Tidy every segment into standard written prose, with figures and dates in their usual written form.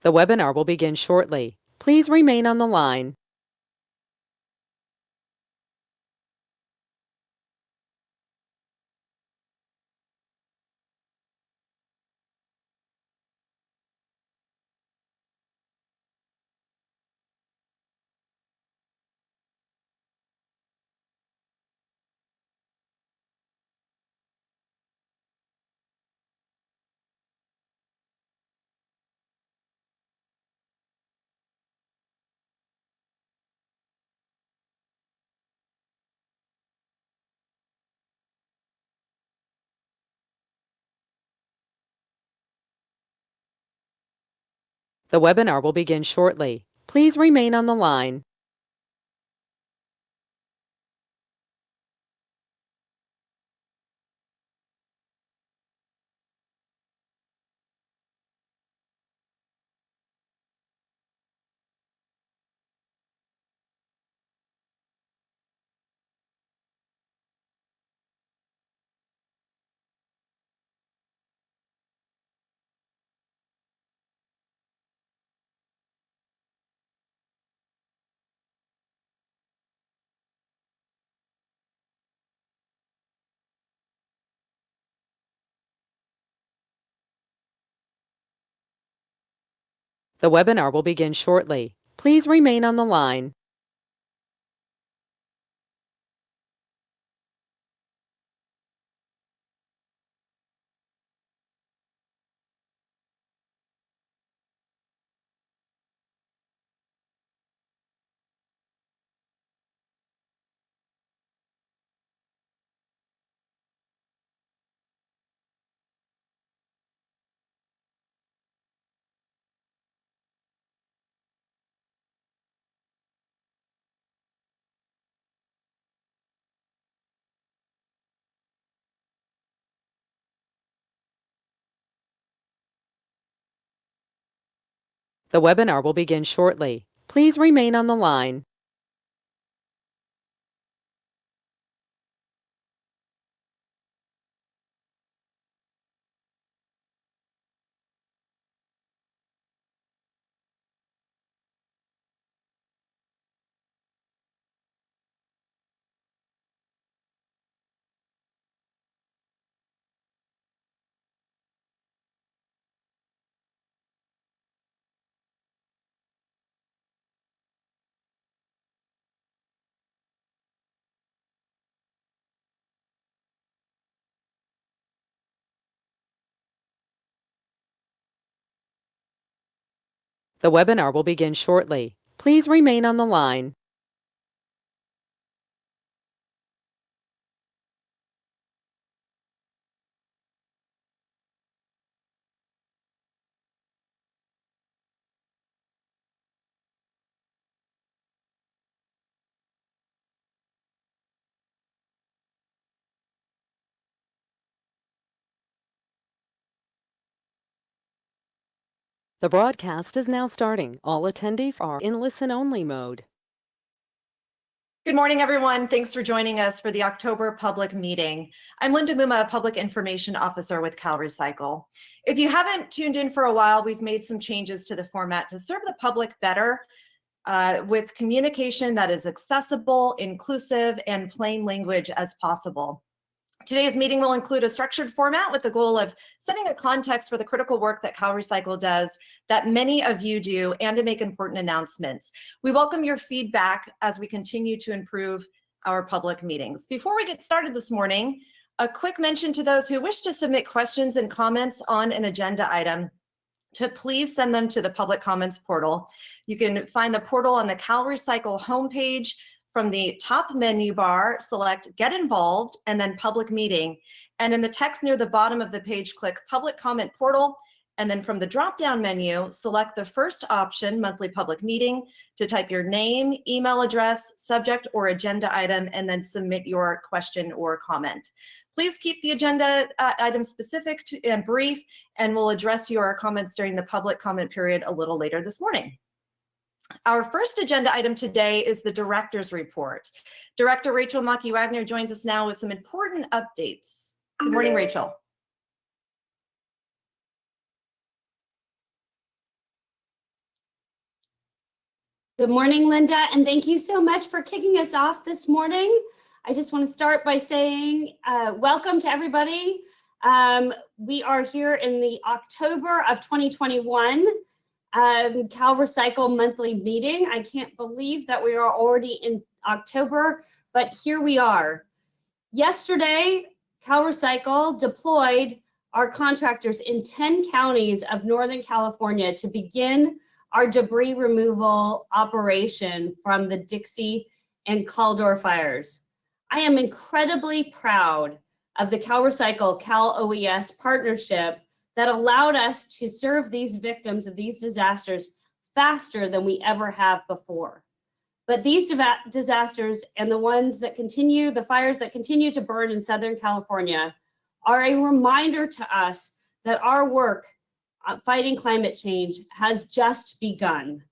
The webinar will begin shortly. Please remain on the line. The webinar will begin shortly. Please remain on the line. The webinar will begin shortly. Please remain on the line. The webinar will begin shortly. Please remain on the line. The webinar will begin shortly. Please remain on the line. The broadcast is now starting. All attendees are in listen-only mode. Good morning, everyone. Thanks for joining us for the October public meeting. I'm Linda Muma, Public Information Officer with CalRecycle. If you haven't tuned in for a while, we've made some changes to the format to serve the public better with communication that is accessible, inclusive, and plain language as possible. Today's meeting will include a structured format with the goal of setting a context for the critical work that CalRecycle does that many of you do and to make important announcements. We welcome your feedback as we continue to improve our public meetings. Before we get started this morning, a quick mention to those who wish to submit questions and comments on an agenda item to please send them to the public comments portal. You can find the portal on the CalRecycle homepage. From the top menu bar, select Get Involved and then Public Meeting. And in the text near the bottom of the page, click Public Comment Portal. And then from the drop-down menu, select the first option, Monthly Public Meeting, to type your name, email address, subject, or agenda item, and then submit your question or comment. Please keep the agenda item specific and brief, and we'll address your comments during the public comment period a little later this morning. Our first agenda item today is the director's report. Director Rachel Maki-Wagner joins us now with some important updates. Good morning, Rachel. Good morning, Linda, and thank you so much for kicking us off this morning. I just want to start by saying welcome to everybody. We are here in the October of 2021 CalRecycle monthly meeting. I can't believe that we are already in October, but here we are. Yesterday, CalRecycle deployed our contractors in 10 counties of Northern California to begin our debris removal operation from the Dixie and Caldor fires. I am incredibly proud of the CalRecycle-Cal-OES partnership that allowed us to serve these victims of these disasters faster than we ever have before. But these disasters and the ones that continue, the fires that continue to burn in Southern California, are a reminder to us that our work fighting climate change has just begun.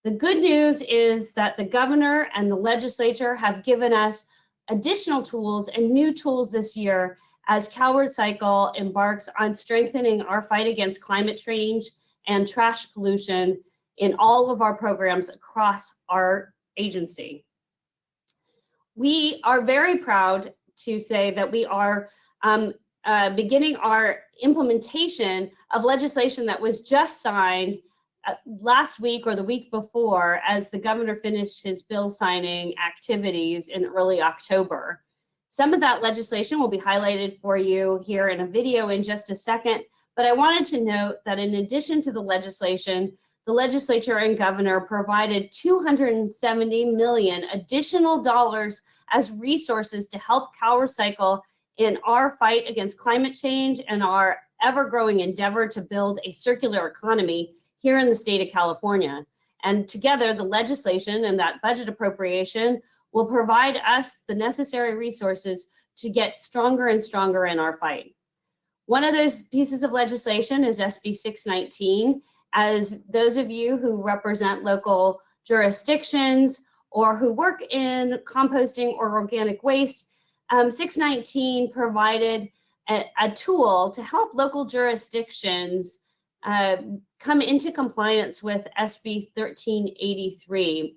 The good news is that the governor and the legislature have given us additional tools and new tools this year as CalRecycle embarks on strengthening our fight against climate change and trash pollution in all of our programs across our agency. We are very proud to say that we are beginning our implementation of legislation that was just signed last week or the week before as the governor finished his bill signing activities in early October. Some of that legislation will be highlighted for you here in a video in just a second, but I wanted to note that in addition to the legislation, the legislature and governor provided $270 million additional dollars as resources to help CalRecycle in our fight against climate change and our ever-growing endeavor to build a circular economy here in the state of California. And together, the legislation and that budget appropriation will provide us the necessary resources to get stronger and stronger in our fight. One of those pieces of legislation is SB 619. As those of you who represent local jurisdictions or who work in composting or organic waste, 619 provided a tool to help local jurisdictions come into compliance with SB 1383.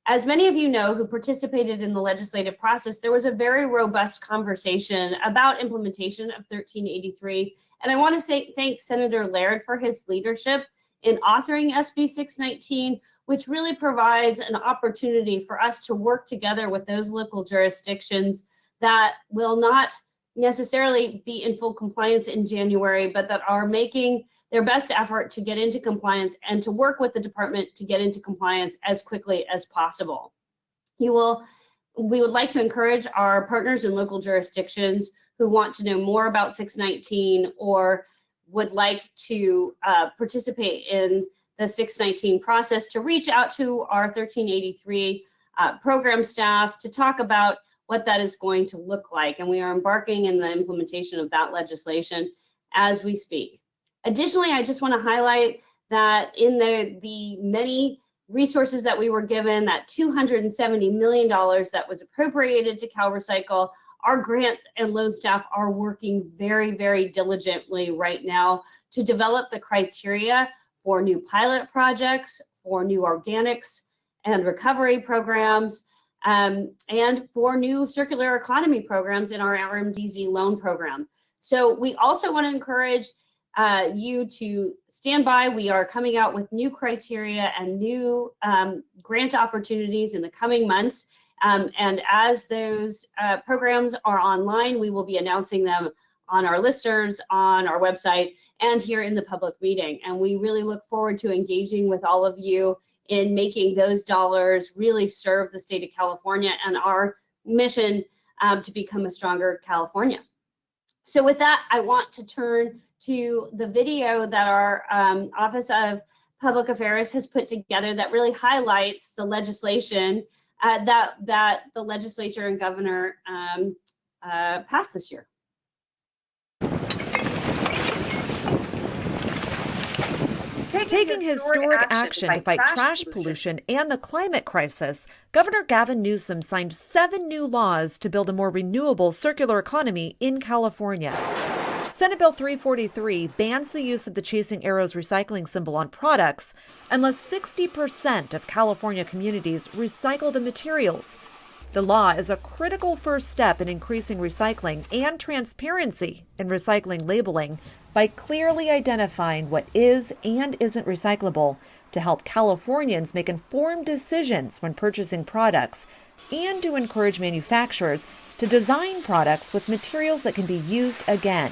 As many of you know who participated in the legislative process, there was a very robust conversation about implementation of 1383. And I want to thank Senator Laird for his leadership in authoring SB 619, which really provides an opportunity for us to work together with those local jurisdictions that will not necessarily be in full compliance in January, but that are making their best effort to get into compliance and to work with the department to get into compliance as quickly as possible. We would like to encourage our partners in local jurisdictions who want to know more about 619 or would like to participate in the 619 process to reach out to our 1383 program staff to talk about what that is going to look like. And we are embarking in the implementation of that legislation as we speak. Additionally, I just want to highlight that in the many resources that we were given, that $270 million that was appropriated to CalRecycle, our grant and loan staff are working very, very diligently right now to develop the criteria for new pilot projects, for new organics and recovery programs, and for new circular economy programs in our RMDZ loan program. So we also want to encourage you to stand by. We are coming out with new criteria and new grant opportunities in the coming months. And as those programs are online, we will be announcing them on our listservs, on our website, and here in the public meeting. And we really look forward to engaging with all of you in making those dollars really serve the state of California and our mission to become a stronger California. So with that, I want to turn to the video that our Office of Public Affairs has put together that really highlights the legislation that the legislature and governor passed this year. Taking historic action to fight trash pollution and the climate crisis, Governor Gavin Newsom signed 7 new laws to build a more renewable circular economy in California. Senate Bill 343 bans the use of the Chasing Arrows recycling symbol on products unless 60% of California communities recycle the materials. The law is a critical first step in increasing recycling and transparency in recycling labeling by clearly identifying what is and isn't recyclable to help Californians make informed decisions when purchasing products and to encourage manufacturers to design products with materials that can be used again.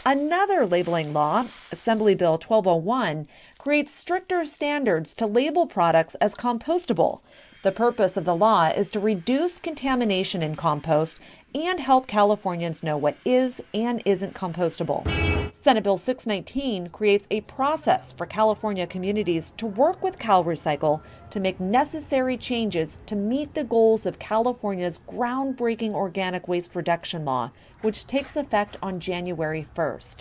Another labeling law, Assembly Bill 1201, creates stricter standards to label products as compostable. The purpose of the law is to reduce contamination in compost and help Californians know what is and isn't compostable. Senate Bill 619 creates a process for California communities to work with CalRecycle to make necessary changes to meet the goals of California's groundbreaking organic waste reduction law, which takes effect on January 1st.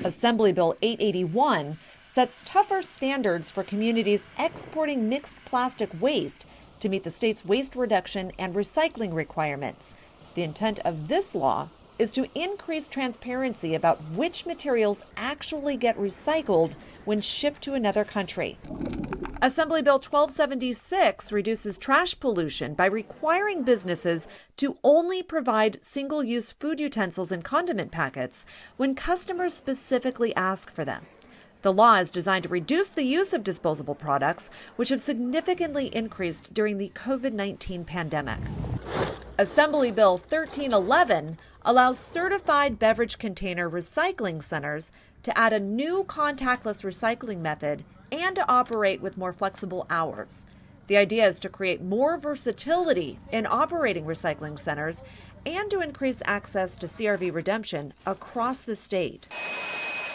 Assembly Bill 881 sets tougher standards for communities exporting mixed plastic waste to meet the state's waste reduction and recycling requirements. The intent of this law is to increase transparency about which materials actually get recycled when shipped to another country. Assembly Bill 1276 reduces trash pollution by requiring businesses to only provide single-use food utensils and condiment packets when customers specifically ask for them. The law is designed to reduce the use of disposable products, which have significantly increased during the COVID-19 pandemic. Assembly Bill 1311 allows certified beverage container recycling centers to add a new contactless recycling method and to operate with more flexible hours. The idea is to create more versatility in operating recycling centers and to increase access to CRV redemption across the state.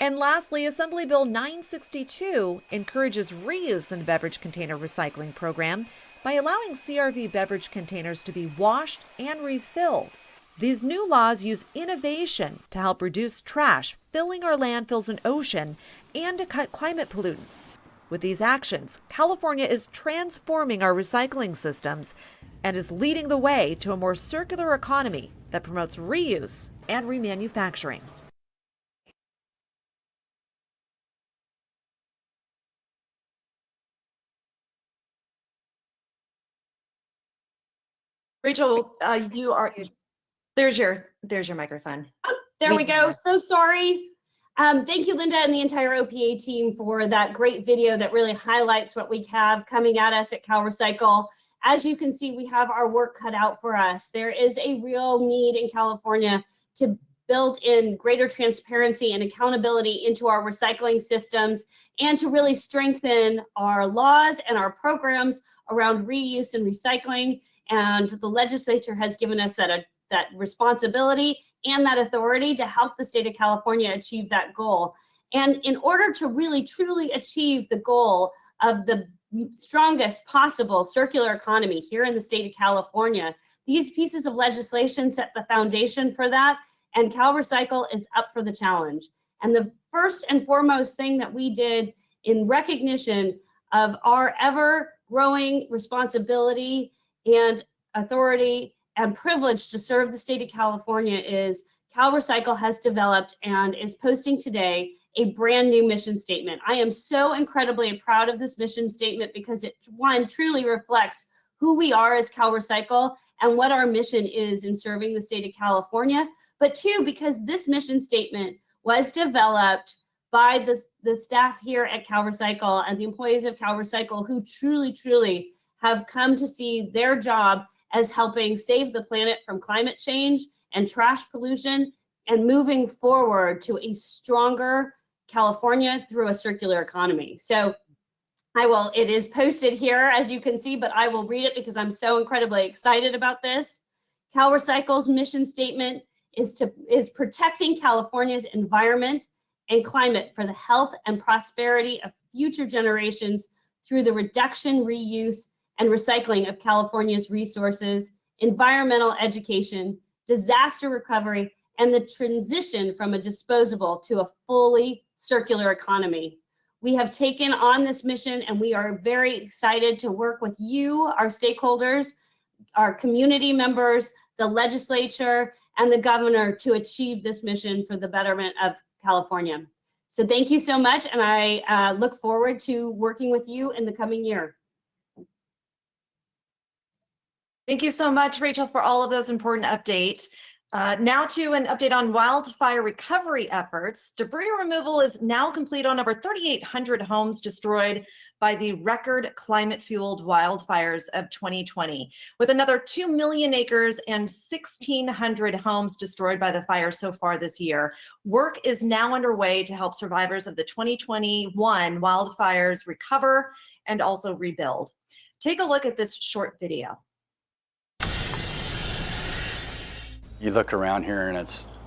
And lastly, Assembly Bill 962 encourages reuse in the beverage container recycling program by allowing CRV beverage containers to be washed and refilled. These new laws use innovation to help reduce trash filling our landfills and ocean and to cut climate pollutants. With these actions, California is transforming our recycling systems and is leading the way to a more circular economy that promotes reuse and remanufacturing. Rachel, there's your microphone. There we go. So sorry. Thank you, Linda, and the entire OPA team for that great video that really highlights what we have coming at us at CalRecycle. As you can see, we have our work cut out for us. There is a real need in California to build in greater transparency and accountability into our recycling systems and to really strengthen our laws and our programs around reuse and recycling. And the legislature has given us that responsibility and that authority to help the state of California achieve that goal. And in order to really truly achieve the goal of the strongest possible circular economy here in the state of California, these pieces of legislation set the foundation for that, and CalRecycle is up for the challenge. And the first and foremost thing that we did in recognition of our ever-growing responsibility and authority and privilege to serve the state of California is CalRecycle has developed and is posting today a brand new mission statement. I am so incredibly proud of this mission statement because it, one, truly reflects who we are as CalRecycle and what our mission is in serving the state of California. But two, because this mission statement was developed by the staff here at CalRecycle and the employees of CalRecycle who truly have come to see their job as helping save the planet from climate change and trash pollution and moving forward to a stronger California through a circular economy. So it is posted here as you can see, but I will read it because I'm so incredibly excited about this. CalRecycle's mission statement is protecting California's environment and climate for the health and prosperity of future generations through the reduction, reuse, and recycling of California's resources, environmental education, disaster recovery, and the transition from a disposable to a fully circular economy. We have taken on this mission and we are very excited to work with you, our stakeholders, our community members, the legislature, and the governor to achieve this mission for the betterment of California. So thank you so much, and I look forward to working with you in the coming year. Thank you so much, Rachel, for all of those important updates. Now to an update on wildfire recovery efforts. Debris removal is now complete on over 3,800 homes destroyed by the record climate-fueled wildfires of 2020, with another 2 million acres and 1,600 homes destroyed by the fire so far this year. Work is now underway to help survivors of the 2021 wildfires recover and also rebuild. Take a look at this short video. You look around here and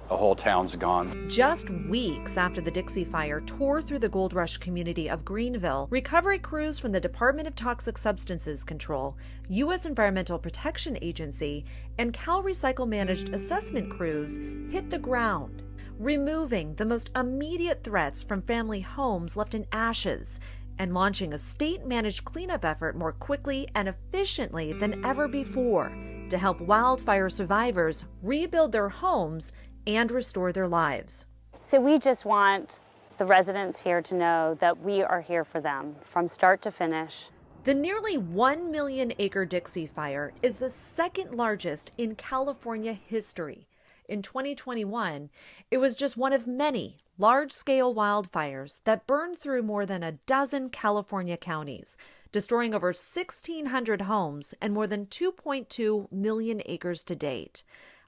the whole town's gone. Just weeks after the Dixie Fire tore through the Gold Rush community of Greenville, recovery crews from the Department of Toxic Substances Control, U.S. Environmental Protection Agency, and CalRecycle-managed assessment crews hit the ground, removing the most immediate threats from family homes left in ashes and launching a state-managed cleanup effort more quickly and efficiently than ever before to help wildfire survivors rebuild their homes and restore their lives. So we just want the residents here to know that we are here for them from start to finish. The nearly 1 million acre Dixie Fire is the second largest in California history. In 2021, it was just one of many large-scale wildfires that burned through more than a dozen California counties, destroying over 1,600 homes and more than 2.2 million acres to date.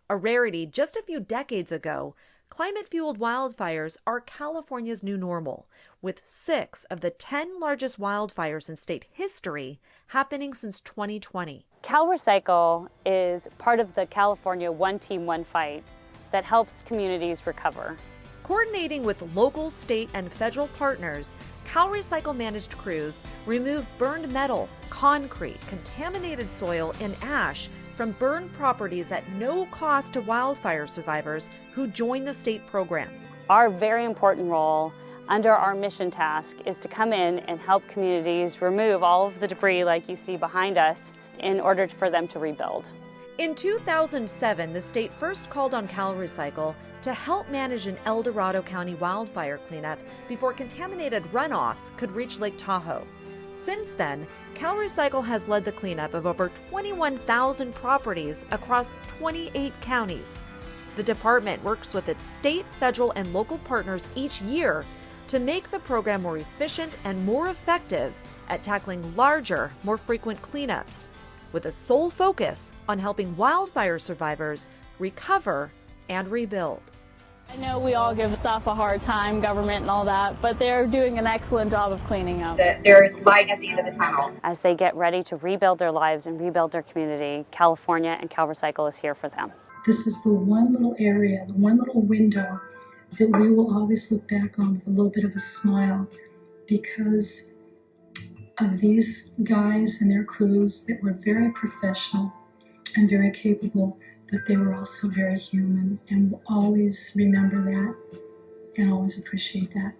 A rarity just a few decades ago, climate-fueled wildfires are California's new normal, with 6 of the 10 largest wildfires in state history happening since 2020. CalRecycle is part of the California One Team, One Fight that helps communities recover. Coordinating with local, state, and federal partners, CalRecycle-managed crews remove burned metal, concrete, contaminated soil, and ash from burned properties at no cost to wildfire survivors who join the state program. Our very important role under our mission task is to come in and help communities remove all of the debris like you see behind us in order for them to rebuild. In 2007, the state first called on CalRecycle to help manage an El Dorado County wildfire cleanup before contaminated runoff could reach Lake Tahoe. Since then, CalRecycle has led the cleanup of over 21,000 properties across 28 counties. The department works with its state, federal, and local partners each year to make the program more efficient and more effective at tackling larger, more frequent cleanups, with a sole focus on helping wildfire survivors recover and rebuild. I know we all give staff a hard time, government and all that, but they're doing an excellent job of cleaning up. There's light at the end of the tunnel. As they get ready to rebuild their lives and rebuild their community, California and CalRecycle is here for them. This is the one little area, the one little window that we will always look back on with a little bit of a smile because of these guys and their crews that were very professional and very capable, but they were also very human, and we'll always remember that and always appreciate that.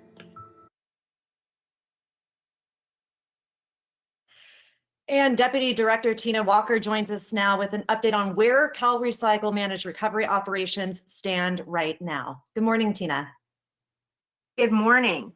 And Deputy Director Tina Walker joins us now with an update on where CalRecycle managed recovery operations stand right now. Good morning, Tina. Good morning.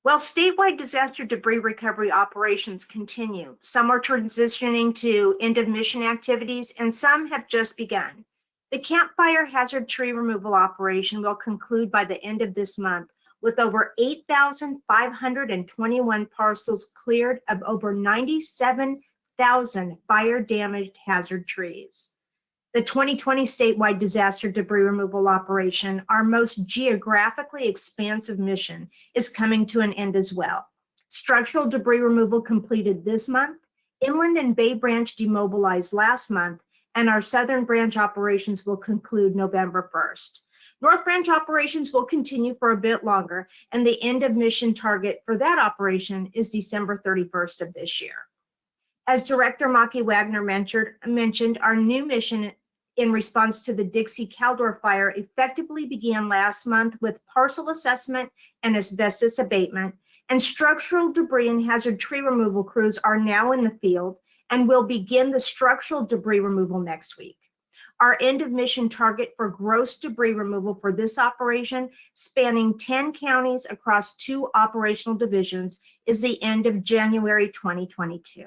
Well, statewide disaster debris recovery operations continue. Some are transitioning to end of mission activities and some have just begun. The campfire hazard tree removal operation will conclude by the end of this month with over 8,521 parcels cleared of over 97,000 fire damaged hazard trees. The 2020 statewide disaster debris removal operation, our most geographically expansive mission, is coming to an end as well. Structural debris removal completed this month, Inland and Bay Branch demobilized last month, and our Southern Branch operations will conclude November 1st. North Branch operations will continue for a bit longer, and the end of mission target for that operation is December 31st of this year. As Director Maki Wagner mentioned, our new mission in response to the Dixie Caldor fire effectively began last month with parcel assessment and asbestos abatement, and structural debris and hazard tree removal crews are now in the field and will begin the structural debris removal next week. Our end of mission target for gross debris removal for this operation, spanning 10 counties across 2 operational divisions, is the end of January 2022.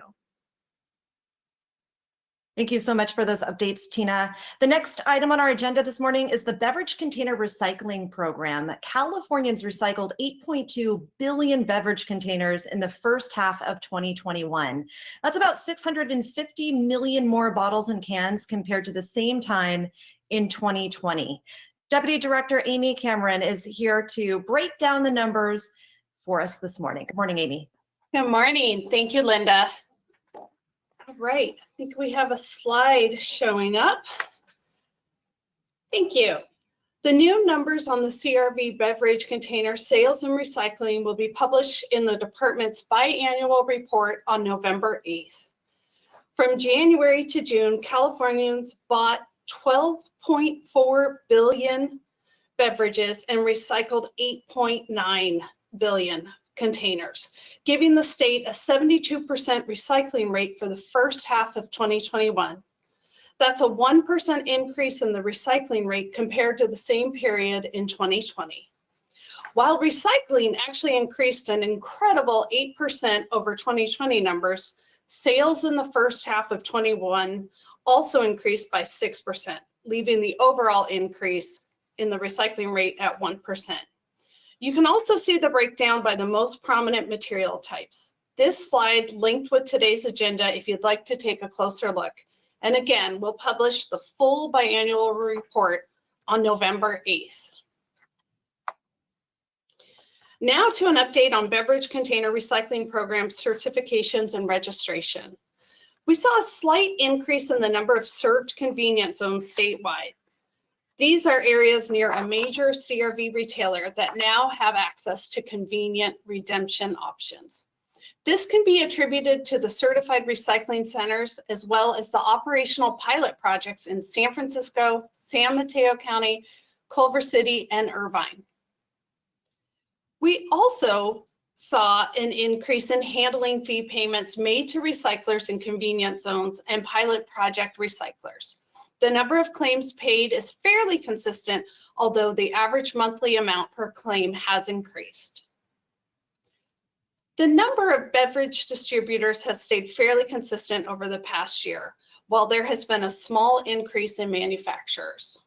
Thank you so much for those updates, Tina. The next item on our agenda this morning is the Beverage Container Recycling Program. Californians recycled 8.2 billion beverage containers in the first half of 2021. That's about 650 million more bottles and cans compared to the same time in 2020. Deputy Director Amy Cameron is here to break down the numbers for us this morning. Good morning, Amy. Good morning. Thank you, Linda. All right, I think we have a slide showing up. Thank you. The new numbers on the CRV beverage container sales and recycling will be published in the department's biannual report on November 8th. From January to June, Californians bought 12.4 billion beverages and recycled 8.9 billion containers, giving the state a 72% recycling rate for the first half of 2021. That's a 1% increase in the recycling rate compared to the same period in 2020. While recycling actually increased an incredible 8% over 2020 numbers, sales in the first half of 21 also increased by 6%, leaving the overall increase in the recycling rate at 1%. You can also see the breakdown by the most prominent material types. This slide linked with today's agenda if you'd like to take a closer look. And again, we'll publish the full biannual report on November 8th. Now to an update on beverage container recycling program certifications and registration. We saw a slight increase in the number of served convenience zones statewide. These are areas near a major CRV retailer that now have access to convenient redemption options. This can be attributed to the certified recycling centers as well as the operational pilot projects in San Francisco, San Mateo County, Culver City, and Irvine. We also saw an increase in handling fee payments made to recyclers in convenience zones and pilot project recyclers. The number of claims paid is fairly consistent, although the average monthly amount per claim has increased. The number of beverage distributors has stayed fairly consistent over the past year, while there has been a small increase in manufacturers.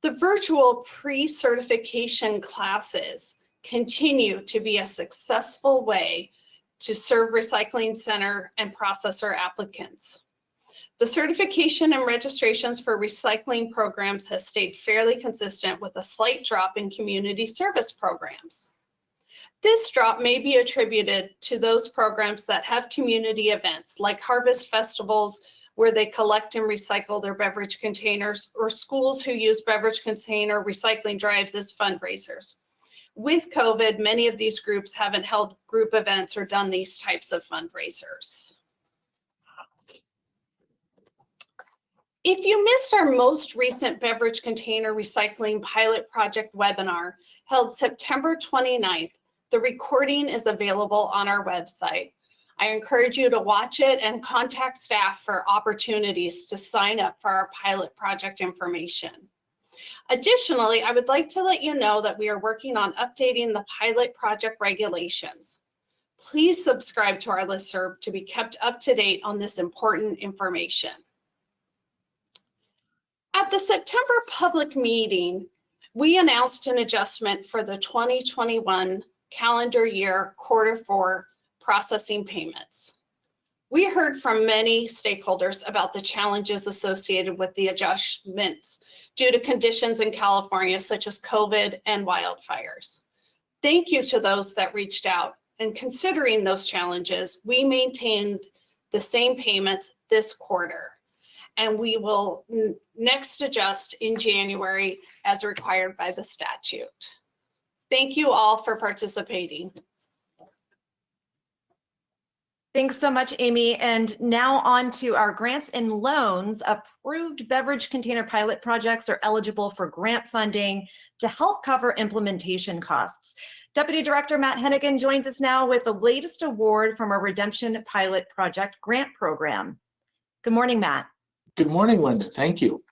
The virtual pre-certification classes continue to be a successful way to serve recycling center and processor applicants. The certification and registrations for recycling programs has stayed fairly consistent with a slight drop in community service programs. This drop may be attributed to those programs that have community events like harvest festivals where they collect and recycle their beverage containers, or schools who use beverage container recycling drives as fundraisers. With COVID, many of these groups haven't held group events or done these types of fundraisers. If you missed our most recent beverage container recycling pilot project webinar held September 29th, the recording is available on our website. I encourage you to watch it and contact staff for opportunities to sign up for our pilot project information. Additionally, I would like to let you know that we are working on updating the pilot project regulations. Please subscribe to our listserv to be kept up to date on this important information. At the September public meeting, we announced an adjustment for the 2021 calendar year Q4 processing payments. We heard from many stakeholders about the challenges associated with the adjustments due to conditions in California such as COVID and wildfires. Thank you to those that reached out, and considering those challenges, we maintained the same payments this quarter. And we will next adjust in January as required by the statute. Thank you all for participating. Thanks so much, Amy. And now on to our grants and loans. Approved beverage container pilot projects are eligible for grant funding to help cover implementation costs. Deputy Director Matt Hennigan joins us now with the latest award from our Redemption Pilot Project grant program. Good morning, Matt. Good morning, Linda. Thank you.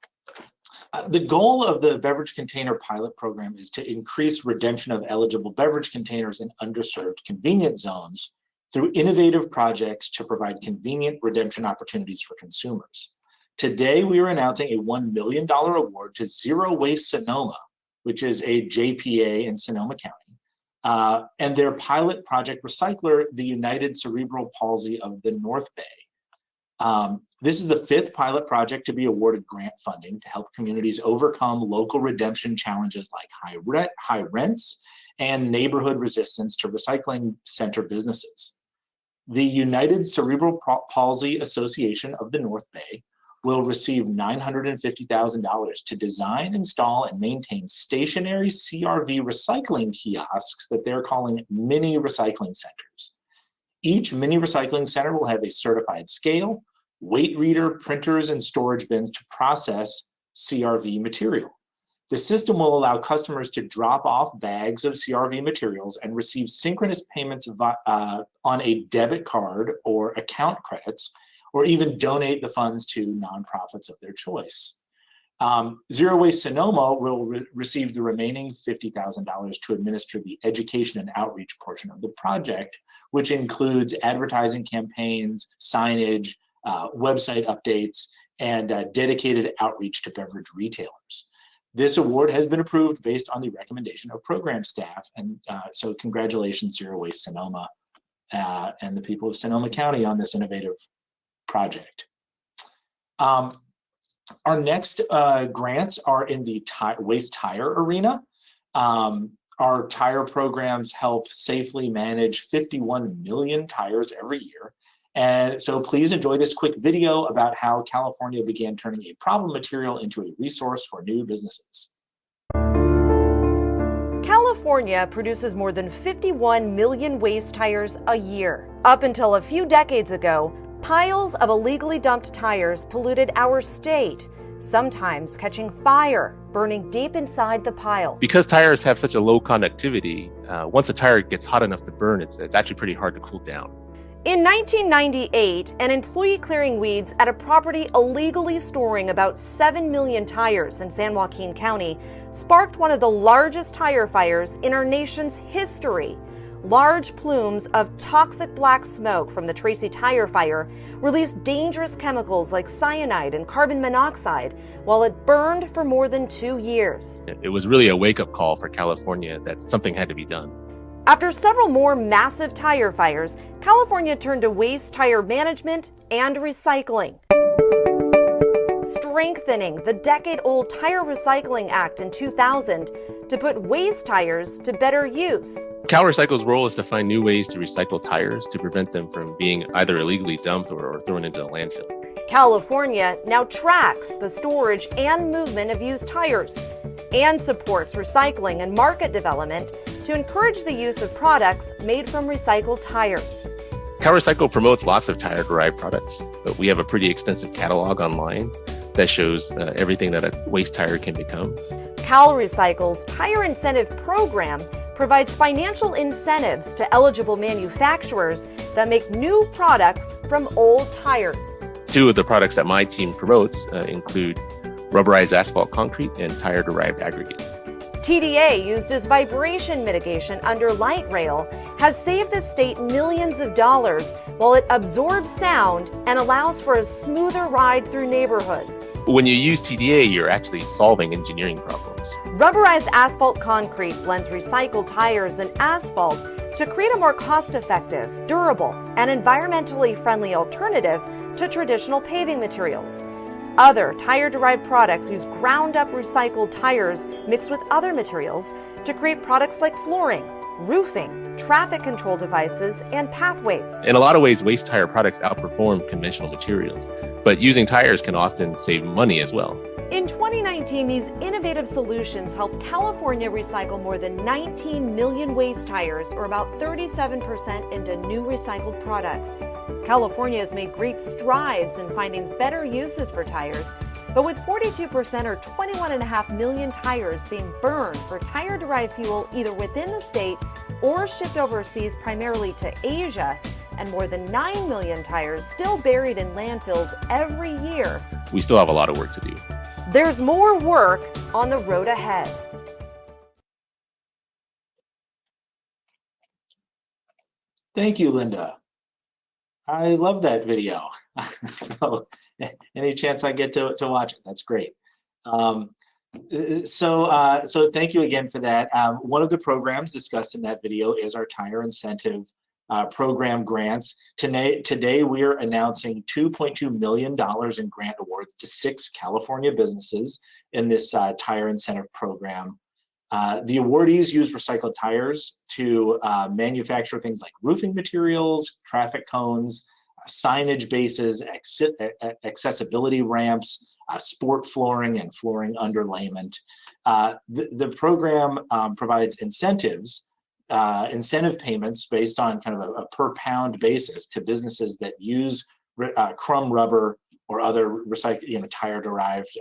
The goal of the beverage container pilot program is to increase redemption of eligible beverage containers in underserved convenience zones through innovative projects to provide convenient redemption opportunities for consumers. Today, we are announcing a $1 million award to Zero Waste Sonoma, which is a JPA in Sonoma County, and their pilot project recycler, the United Cerebral Palsy of the North Bay. This is the 5th pilot project to be awarded grant funding to help communities overcome local redemption challenges like high rents and neighborhood resistance to recycling center businesses. The United Cerebral Palsy Association of the North Bay will receive $950,000 to design, install, and maintain stationary CRV recycling kiosks that they're calling mini recycling centers. Each mini recycling center will have a certified scale, weight reader, printers, and storage bins to process CRV material. The system will allow customers to drop off bags of CRV materials and receive synchronous payments on a debit card or account credits, or even donate the funds to nonprofits of their choice. Zero Waste Sonoma will receive the remaining $50,000 to administer the education and outreach portion of the project, which includes advertising campaigns, signage, website updates, and dedicated outreach to beverage retailers. This award has been approved based on the recommendation of program staff, and so congratulations, Zero Waste Sonoma and the people of Sonoma County on this innovative project. Our next grants are in the waste tire arena. Our tire programs help safely manage 51 million tires every year. And so please enjoy this quick video about how California began turning a problem material into a resource for new businesses. California produces more than 51 million waste tires a year. Up until a few decades ago, piles of illegally dumped tires polluted our state, sometimes catching fire, burning deep inside the pile. Because tires have such a low conductivity, once a tire gets hot enough to burn, it's actually pretty hard to cool down. In 1998, an employee clearing weeds at a property illegally storing about 7 million tires in San Joaquin County sparked one of the largest tire fires in our nation's history. Large plumes of toxic black smoke from the Tracy tire fire released dangerous chemicals like cyanide and carbon monoxide while it burned for more than 2 years. It was really a wake-up call for California that something had to be done. After several more massive tire fires, California turned to waste tire management and recycling. Strengthening the decade-old Tire Recycling Act in 2000 to put waste tires to better use. CalRecycle's role is to find new ways to recycle tires to prevent them from being either illegally dumped or thrown into a landfill. California now tracks the storage and movement of used tires and supports recycling and market development to encourage the use of products made from recycled tires. CalRecycle promotes lots of tire-derived products, but we have a pretty extensive catalog online that shows everything that a waste tire can become. CalRecycle's Tire Incentive Program provides financial incentives to eligible manufacturers that make new products from old tires. 2 of the products that my team promotes include rubberized asphalt concrete and tire-derived aggregate. TDA, used as vibration mitigation under light rail, has saved the state millions of dollars while it absorbs sound and allows for a smoother ride through neighborhoods. When you use TDA, you're actually solving engineering problems. Rubberized asphalt concrete blends recycled tires and asphalt to create a more cost-effective, durable, and environmentally friendly alternative to traditional paving materials. Other tire-derived products use ground-up recycled tires mixed with other materials to create products like flooring, roofing, traffic control devices, and pathways. In a lot of ways, waste tire products outperform conventional materials, but using tires can often save money as well. In 2019, these innovative solutions helped California recycle more than 19 million waste tires, or about 37% into new recycled products. California has made great strides in finding better uses for tires, but with 42% or 21.5 million tires being burned for tire-derived fuel either within the state or shipped overseas primarily to Asia, and more than 9 million tires still buried in landfills every year, we still have a lot of work to do. There's more work on the road ahead. Thank you, Linda. I love that video. So any chance I get to watch it, that's great. So thank you again for that. One of the programs discussed in that video is our tire incentive program grants. Today we are announcing $2.2 million in grant awards to 6 California businesses in this tire incentive program. The awardees use recycled tires to manufacture things like roofing materials, traffic cones, signage bases, accessibility ramps, sport flooring, and flooring underlayment. The program provides incentives, incentive payments based on kind of a per pound basis to businesses that use crumb rubber or other tire-derived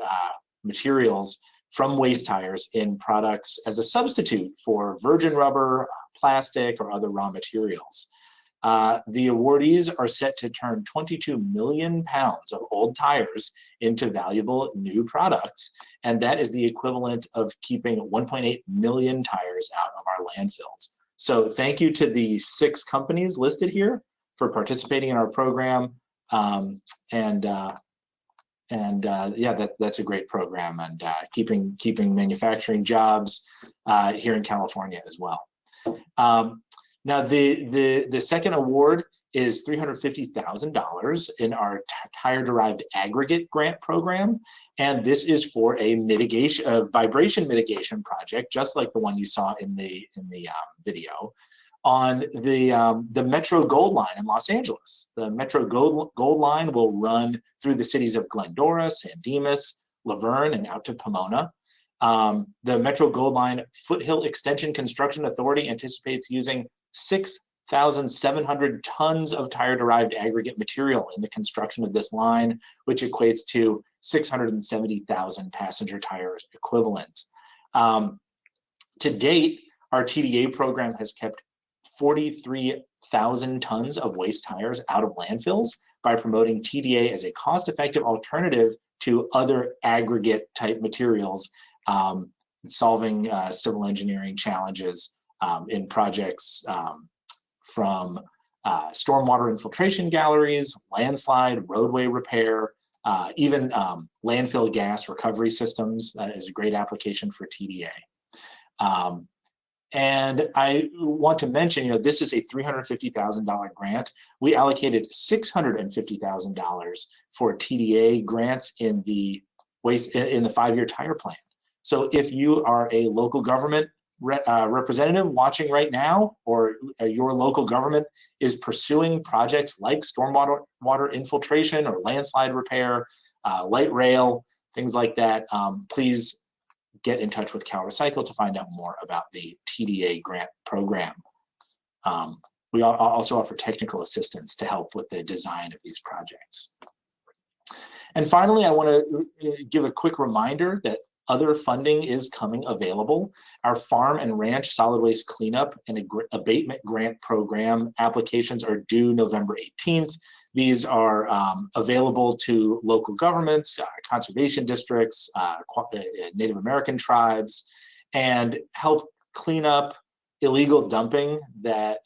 materials from waste tires in products as a substitute for virgin rubber, plastic, or other raw materials. The awardees are set to turn 22 million pounds of old tires into valuable new products, and that is the equivalent of keeping 1.8 million tires out of our landfills. So thank you to the 6 companies listed here for participating in our program, yeah, that's a great program, and keeping manufacturing jobs here in California as well. Now the second award is $350,000 in our tire-derived aggregate grant program, and this is for a vibration mitigation project, just like the one you saw in the video, on the Metro Gold Line in Los Angeles. The Metro Gold Line will run through the cities of Glendora, San Dimas, Laverne, and out to Pomona. The Metro Gold Line Foothill Extension Construction Authority anticipates using 6,700 tons of tire-derived aggregate material in the construction of this line, which equates to 670,000 passenger tires equivalent. To date, our TDA program has kept 43,000 tons of waste tires out of landfills by promoting TDA as a cost-effective alternative to other aggregate type materials, solving civil engineering challenges in projects from stormwater infiltration galleries, landslide, roadway repair, even landfill gas recovery systems is a great application for TDA. And I want to mention, this is a $350,000 grant. We allocated $650,000 for TDA grants in the 5-year tire plan. So if you are a local government representative watching right now, or your local government is pursuing projects like stormwater infiltration or landslide repair, light rail, things like that, please get in touch with CalRecycle to find out more about the TDA grant program. We also offer technical assistance to help with the design of these projects. And finally, I want to give a quick reminder that other funding is coming available. Our farm and ranch solid waste cleanup and abatement grant program applications are due November 18th. These are available to local governments, conservation districts, Native American tribes, and help clean up illegal dumping that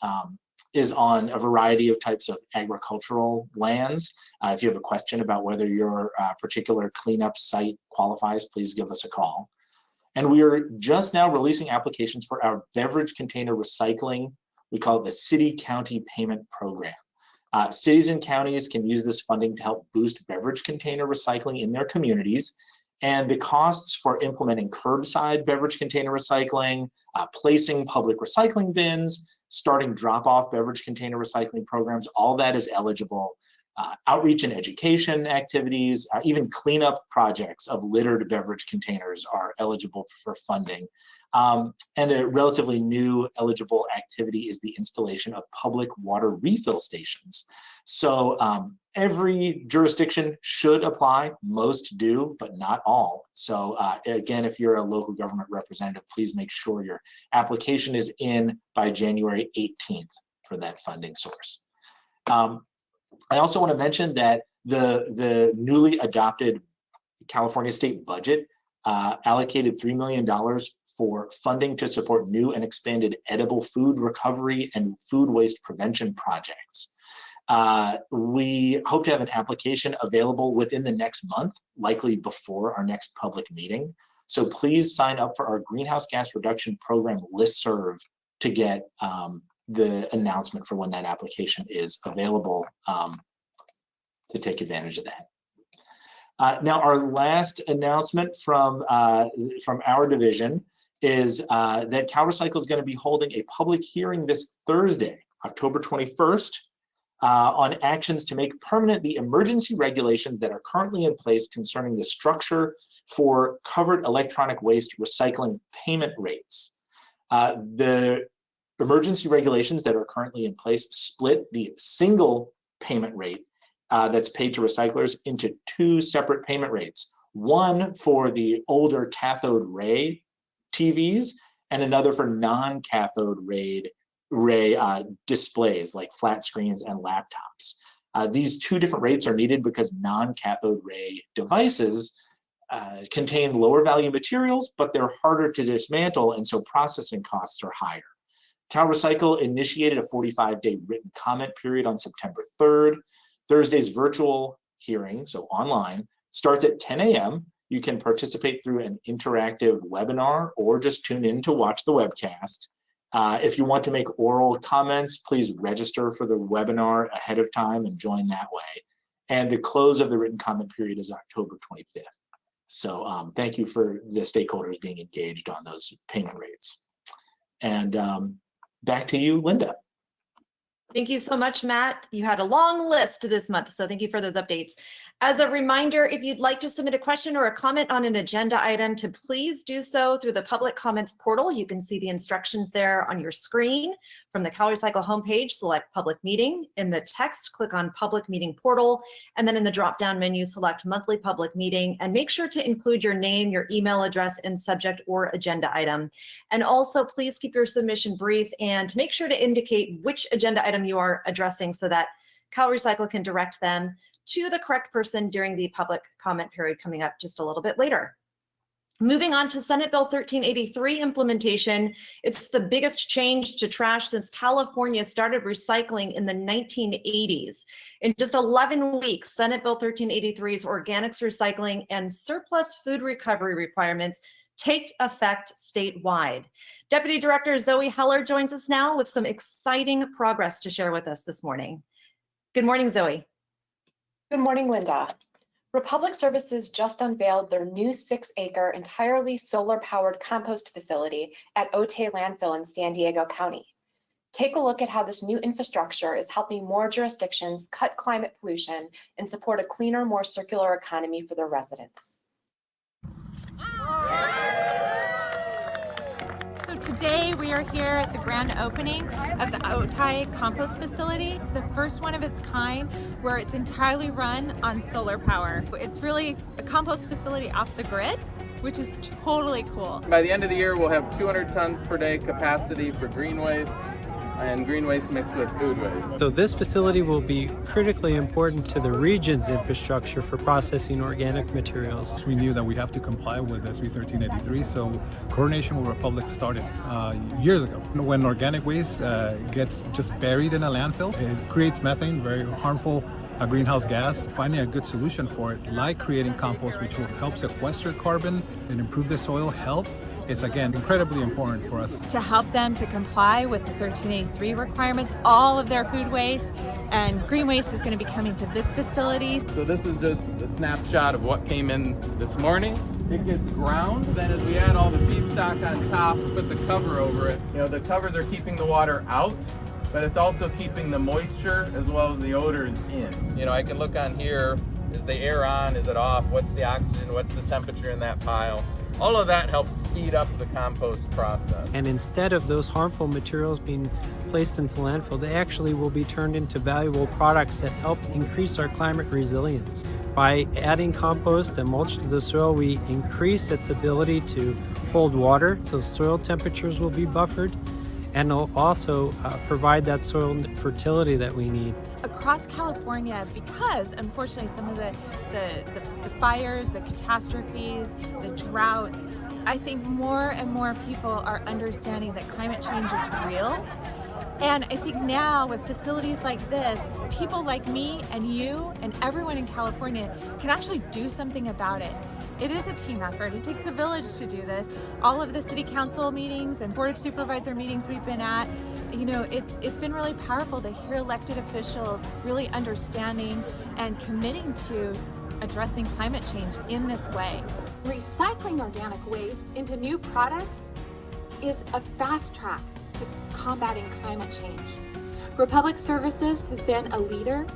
is on a variety of types of agricultural lands. If you have a question about whether your particular cleanup site qualifies, please give us a call. And we are just now releasing applications for our beverage container recycling. We call it the City-County Payment Program. Cities and counties can use this funding to help boost beverage container recycling in their communities. And the costs for implementing curbside beverage container recycling, placing public recycling bins, starting drop-off beverage container recycling programs, all that is eligible. Outreach and education activities, even cleanup projects of littered beverage containers are eligible for funding. And a relatively new eligible activity is the installation of public water refill stations. So every jurisdiction should apply, most do, but not all. So again, if you're a local government representative, please make sure your application is in by January 18th for that funding source. I also want to mention that the newly adopted California state budget allocated $3 million for funding to support new and expanded edible food recovery and food waste prevention projects. We hope to have an application available within the next month, likely before our next public meeting. So please sign up for our greenhouse gas reduction program listserv to get the announcement for when that application is available to take advantage of that. Now, our last announcement from our division is that CalRecycle is going to be holding a public hearing this Thursday, October 21st, on actions to make permanent the emergency regulations that are currently in place concerning the structure for covered electronic waste recycling payment rates. The emergency regulations that are currently in place split the single payment rate that's paid to recyclers into two separate payment rates. One for the older cathode ray TVs and another for non-cathode ray displays like flat screens and laptops. These two different rates are needed because non-cathode ray devices contain lower value materials, but they're harder to dismantle, and so processing costs are higher. CalRecycle initiated a 45-day written comment period on September 3rd. Thursday's virtual hearing, so online, starts at 10 a.m. You can participate through an interactive webinar or just tune in to watch the webcast. If you want to make oral comments, please register for the webinar ahead of time and join that way. And the close of the written comment period is October 25th. So thank you for the stakeholders being engaged on those payment rates. And back to you, Linda. Thank you so much, Matt. You had a long list this month, so thank you for those updates. As a reminder, if you'd like to submit a question or a comment on an agenda item, to please do so through the public comments portal. You can see the instructions there on your screen. From the CalRecycle homepage, select public meeting. In the text, click on public meeting portal, and then in the drop-down menu, select monthly public meeting, and make sure to include your name, your email address, and subject or agenda item. And also, please keep your submission brief and make sure to indicate which agenda item you are addressing so that CalRecycle can direct them to the correct person during the public comment period coming up just a little bit later. Moving on to Senate Bill 1383 implementation, it's the biggest change to trash since California started recycling in the 1980s. In just 11 weeks, Senate Bill 1383's organics recycling and surplus food recovery requirements take effect statewide. Deputy Director Zoe Heller joins us now with some exciting progress to share with us this morning. Good morning, Zoe. Good morning, Linda. Republic Services just unveiled their new 6-acre entirely solar-powered compost facility at Otay Landfill in San Diego County. Take a look at how this new infrastructure is helping more jurisdictions cut climate pollution and support a cleaner, more circular economy for their residents. So today we are here at the grand opening of the Otay Compost Facility. It's the first one of its kind where it's entirely run on solar power. It's really a compost facility off the grid, which is totally cool. By the end of the year, we'll have 200 tons per day capacity for green waste and green waste mixed with food waste. So this facility will be critically important to the region's infrastructure for processing organic materials. We knew that we have to comply with SB 1383, so coordination with Republic started years ago. When organic waste gets just buried in a landfill, it creates methane, very harmful greenhouse gas. Finding a good solution for it, like creating compost, which will help sequester carbon and improve the soil health, it's again incredibly important for us. To help them to comply with the 1383 requirements, all of their food waste and green waste is going to be coming to this facility. So this is just a snapshot of what came in this morning. It gets ground, then as we add all the feedstock on top, put the cover over it. You know, the covers are keeping the water out, but it's also keeping the moisture as well as the odors in. You know, I can look on here, is the air on, is it off, what's the oxygen, what's the temperature in that pile? All of that helps speed up the compost process. And instead of those harmful materials being placed into landfill, they actually will be turned into valuable products that help increase our climate resilience. By adding compost and mulch to the soil, we increase its ability to hold water, so soil temperatures will be buffered. and it'll also provide that soil fertility that we need. Across California, because unfortunately some of the fires, the catastrophes, the droughts, I think more and more people are understanding that climate change is real. And I think now with facilities like this, people like me and you and everyone in California can actually do something about it. It is a team effort. It takes a village to do this. All of the city council meetings and board of supervisor meetings we've been at, you know, it's been really powerful to hear elected officials really understanding and committing to addressing climate change in this way. Recycling organic waste into new products is a fast track to combating climate change. Republic Services has been a leader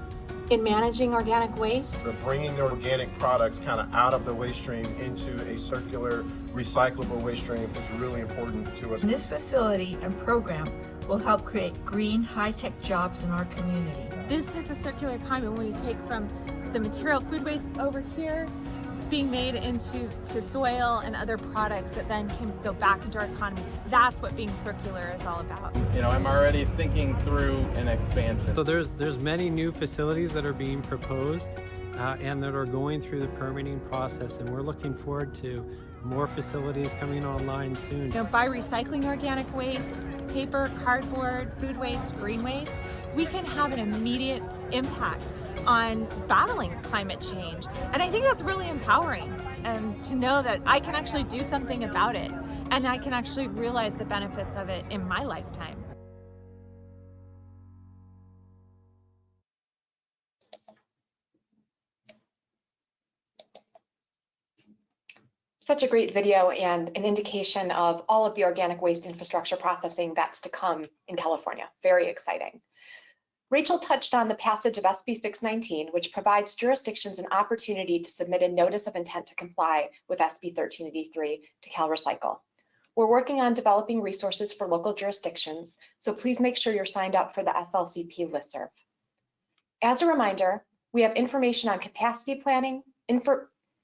in managing organic waste. So bringing the organic products kind of out of the waste stream into a circular, recyclable waste stream is really important to us. This facility and program will help create green, high-tech jobs in our community. This is a circular economy when we take from the material food waste over here being made into soil and other products that then can go back into our economy. That's what being circular is all about. You know, I'm already thinking through an expansion. So there's many new facilities that are being proposed and that are going through the permitting process, and we're looking forward to more facilities coming online soon. You know, by recycling organic waste, paper, cardboard, food waste, green waste, we can have an immediate impact on battling climate change. And I think that's really empowering, to know that I can actually do something about it and I can actually realize the benefits of it in my lifetime. Such a great video and an indication of all of the organic waste infrastructure processing that's to come in California. Very exciting. Rachel touched on the passage of SB 619, which provides jurisdictions an opportunity to submit a notice of intent to comply with SB 1383 to CalRecycle. We're working on developing resources for local jurisdictions, so please make sure you're signed up for the SLCP listserv. As a reminder, we have information on capacity planning,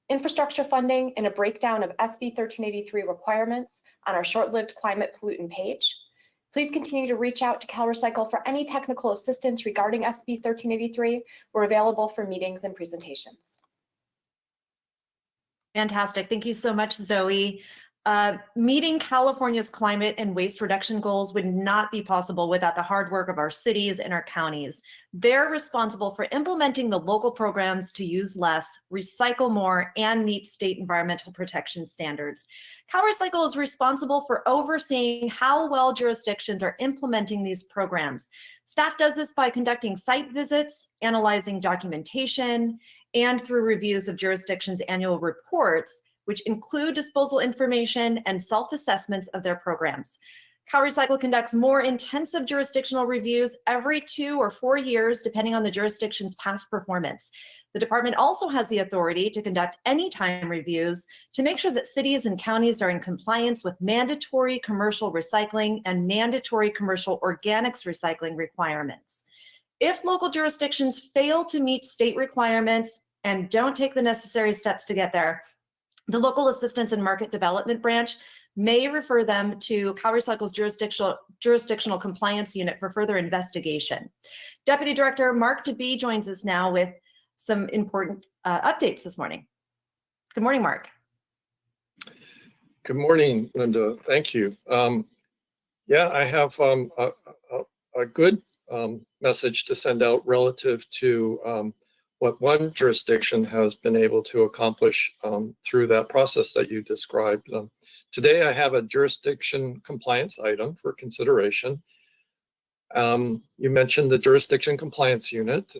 infrastructure funding, and a breakdown of SB 1383 requirements on our short-lived climate pollutant page. Please continue to reach out to CalRecycle for any technical assistance regarding SB 1383. We're available for meetings and presentations. Fantastic. Thank you so much, Zoe. Meeting California's climate and waste reduction goals would not be possible without the hard work of our cities and our counties. They're responsible for implementing the local programs to use less, recycle more, and meet state environmental protection standards. CalRecycle is responsible for overseeing how well jurisdictions are implementing these programs. Staff does this by conducting site visits, analyzing documentation, and through reviews of jurisdictions' annual reports, which include disposal information and self-assessments of their programs. CalRecycle conducts more intensive jurisdictional reviews every 2 or 4 years, depending on the jurisdiction's past performance. The department also has the authority to conduct anytime reviews to make sure that cities and counties are in compliance with mandatory commercial recycling and mandatory commercial organics recycling requirements. If local jurisdictions fail to meet state requirements and don't take the necessary steps to get there, the Local Assistance and Market Development Branch may refer them to CalRecycle's jurisdictional compliance unit for further investigation. Deputy Director Mark DeBee joins us now with some important updates this morning. Good morning, Mark. Good morning, Linda. Thank you. Yeah, I have a good message to send out relative to what one jurisdiction has been able to accomplish through that process that you described. Today, I have a jurisdiction compliance item for consideration. You mentioned the jurisdiction compliance unit.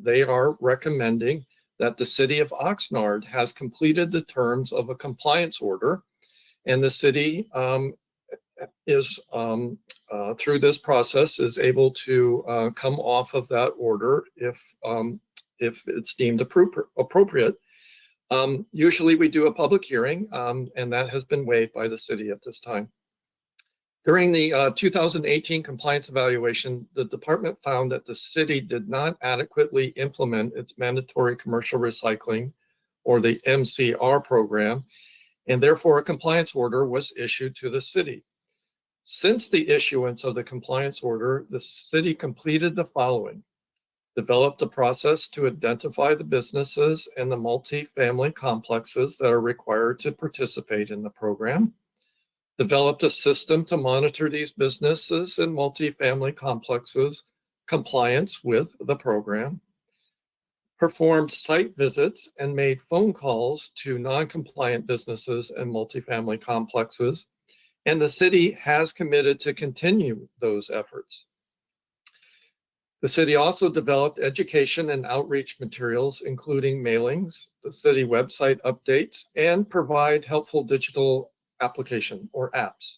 They are recommending that the city of Oxnard has completed the terms of a compliance order, and the city is through this process is able to come off of that order if it's deemed appropriate. Usually we do a public hearing, and that has been waived by the city at this time. During the 2018 compliance evaluation, the department found that the city did not adequately implement its mandatory commercial recycling, or the MCR program, and therefore a compliance order was issued to the city. Since the issuance of the compliance order, the city completed the following: developed a process to identify the businesses and the multifamily complexes that are required to participate in the program, developed a system to monitor these businesses and multifamily complexes' compliance with the program, performed site visits and made phone calls to non-compliant businesses and multifamily complexes, and the city has committed to continue those efforts. The city also developed education and outreach materials, including mailings, the city website updates, and provide helpful digital application or apps.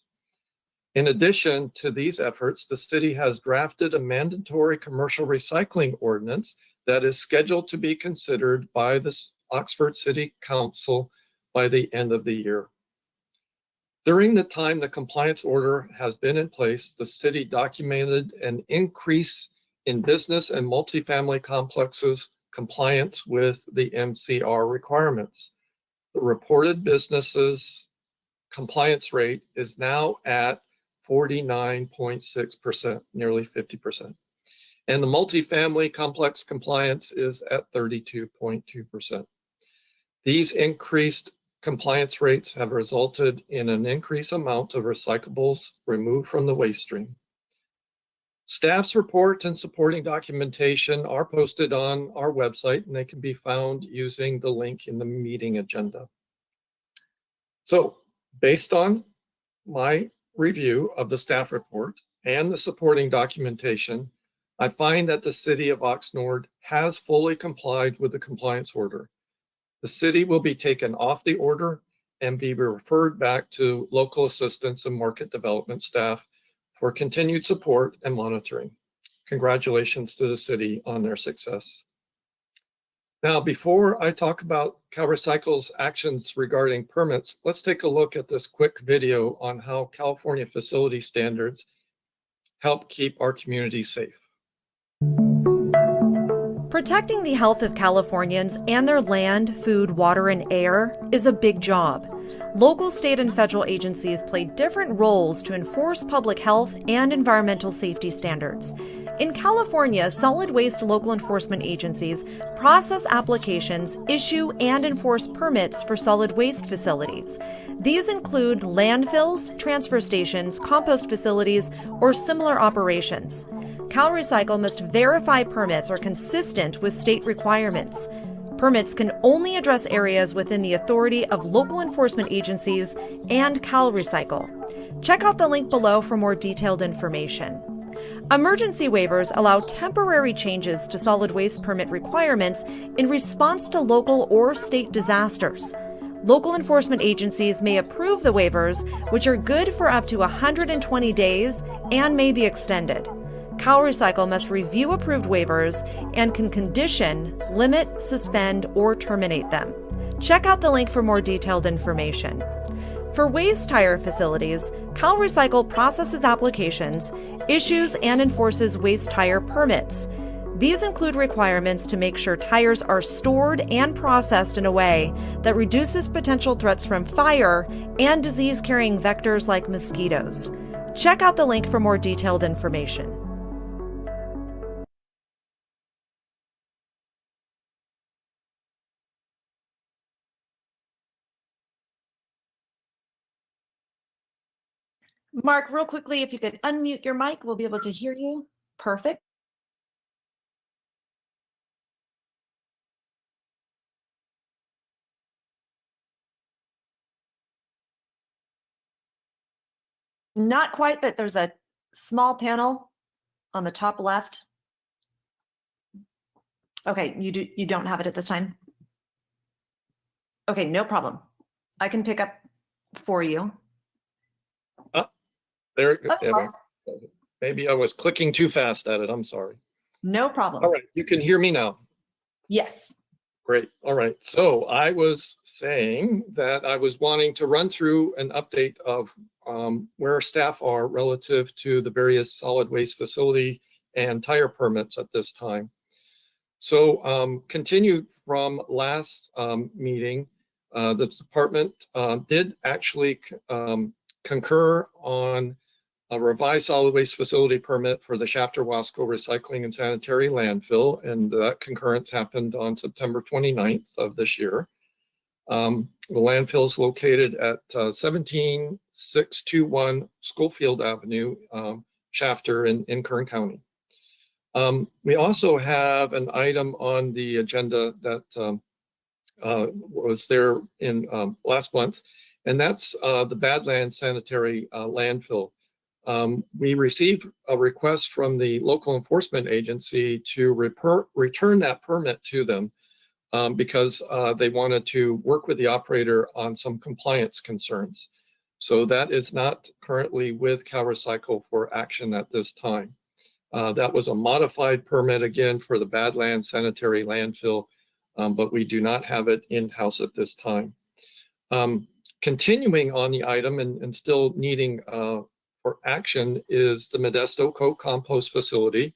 In addition to these efforts, the city has drafted a mandatory commercial recycling ordinance that is scheduled to be considered by the Oxford City Council by the end of the year. During the time the compliance order has been in place, the city documented an increase in business and multifamily complexes compliance with the MCR requirements. The reported businesses compliance rate is now at 49.6%, nearly 50%. And the multifamily complex compliance is at 32.2%. These increased compliance rates have resulted in an increased amount of recyclables removed from the waste stream. Staff's report and supporting documentation are posted on our website, and they can be found using the link in the meeting agenda. So, based on my review of the staff report and the supporting documentation, I find that the city of Oxnard has fully complied with the compliance order. The city will be taken off the order and be referred back to local assistance and market development staff for continued support and monitoring. Congratulations to the city on their success. Now, before I talk about CalRecycle's actions regarding permits, let's take a look at this quick video on how California facility standards help keep our communities safe. Protecting the health of Californians and their land, food, water, and air is a big job. Local, state, and federal agencies play different roles to enforce public health and environmental safety standards. In California, solid waste local enforcement agencies process applications, issue, and enforce permits for solid waste facilities. These include landfills, transfer stations, compost facilities, or similar operations. CalRecycle must verify permits are consistent with state requirements. Permits can only address areas within the authority of local enforcement agencies and CalRecycle. Check out the link below for more detailed information. Emergency waivers allow temporary changes to solid waste permit requirements in response to local or state disasters. Local enforcement agencies may approve the waivers, which are good for up to 120 days and may be extended. CalRecycle must review approved waivers and can condition, limit, suspend, or terminate them. Check out the link for more detailed information. For waste tire facilities, CalRecycle processes applications, issues, and enforces waste tire permits. These include requirements to make sure tires are stored and processed in a way that reduces potential threats from fire and disease-carrying vectors like mosquitoes. Check out the link for more detailed information. Mark, real quickly, if you could unmute your mic, we'll be able to hear you. Perfect. Not quite, but there's a small panel on the top left. Okay, you don't have it at this time? Okay, no problem. I can pick up for you. There, yeah, maybe I was clicking too fast at it. I'm sorry. No problem. All right, you can hear me now. Yes. Great. All right. So I was saying that I was wanting to run through an update of where staff are relative to the various solid waste facility and tire permits at this time. So continued from last meeting, the department did actually concur on a revised solid waste facility permit for the Shafter Wasco Recycling and Sanitary Landfill, and that concurrence happened on September 29th of this year. The landfill is located at 17621 Schofield Avenue, Shafter in Kern County. We also have an item on the agenda that was there in last month, and that's the Badlands Sanitary Landfill. We received a request from the local enforcement agency to return that permit to them because they wanted to work with the operator on some compliance concerns. So that is not currently with CalRecycle for action at this time. That was a modified permit again for the Badlands Sanitary Landfill, but we do not have it in-house at this time. Continuing on the item and still needing for action is the Modesto Co-Compost Facility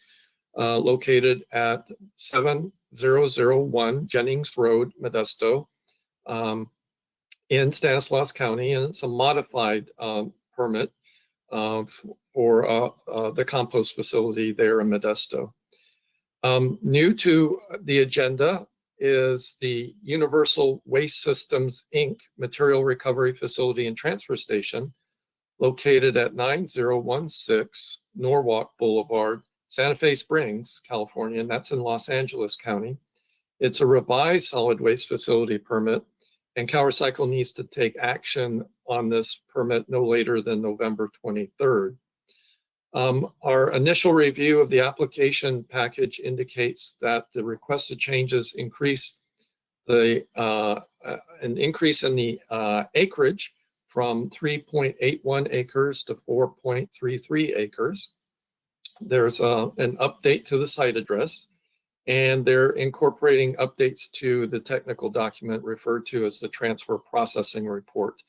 located at 7001 Jennings Road, Modesto in Stanislaus County, and it's a modified permit for the compost facility there in Modesto. New to the agenda is the Universal Waste Systems, Inc. Material Recovery Facility and Transfer Station located at 9016 Norwalk Boulevard, Santa Fe Springs, California, and that's in Los Angeles County. It's a revised solid waste facility permit, and CalRecycle needs to take action on this permit no later than November 23rd. Our initial review of the application package indicates that the requested changes increase an increase in the acreage from 3.81 acres to 4.33 acres. There's an update to the site address, and they're incorporating updates to the technical document referred to as the transfer processing report.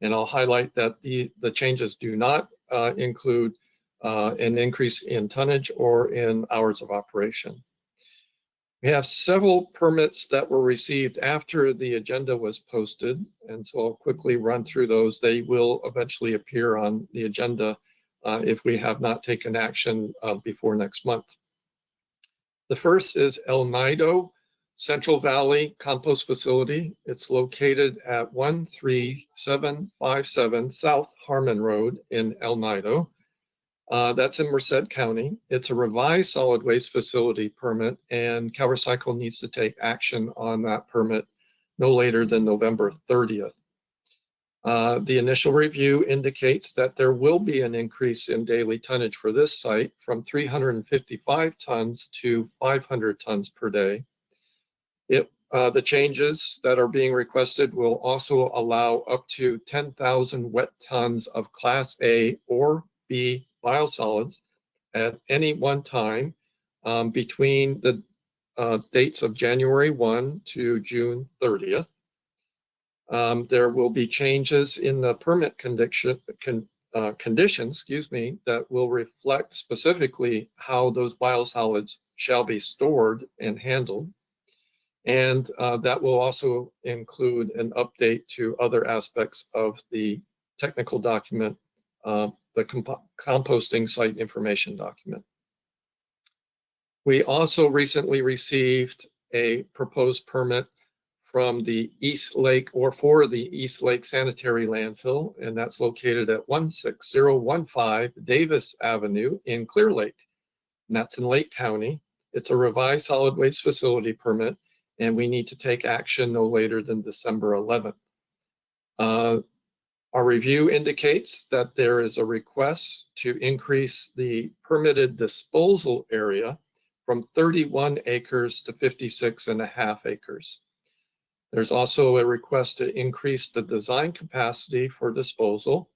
And I'll highlight that the changes do not include an increase in tonnage or in hours of operation. We have several permits that were received after the agenda was posted, and so I'll quickly run through those. They will eventually appear on the agenda if we have not taken action before next month. The first is El Nido Central Valley Compost Facility. It's located at 13757 South Harmon Road in El Nido. That's in Merced County. It's a revised solid waste facility permit, and CalRecycle needs to take action on that permit no later than November 30th. The initial review indicates that there will be an increase in daily tonnage for this site from 355 tons to 500 tons per day. The changes that are being requested will also allow up to 10,000 wet tons of Class A or B biosolids at any one time between the dates of January 1 to June 30th. There will be changes in the permit conditions, that will reflect specifically how those biosolids shall be stored and handled. And that will also include an update to other aspects of the technical document, the composting site information document. We also recently received a proposed permit from the East Lake, or for the East Lake Sanitary Landfill, and that's located at 16015 Davis Avenue in Clear Lake, and that's in Lake County. It's a revised solid waste facility permit, and we need to take action no later than December 11th. Our review indicates that there is a request to increase the permitted disposal area from 31 acres to 56.5 acres. There's also a request to increase the design capacity for disposal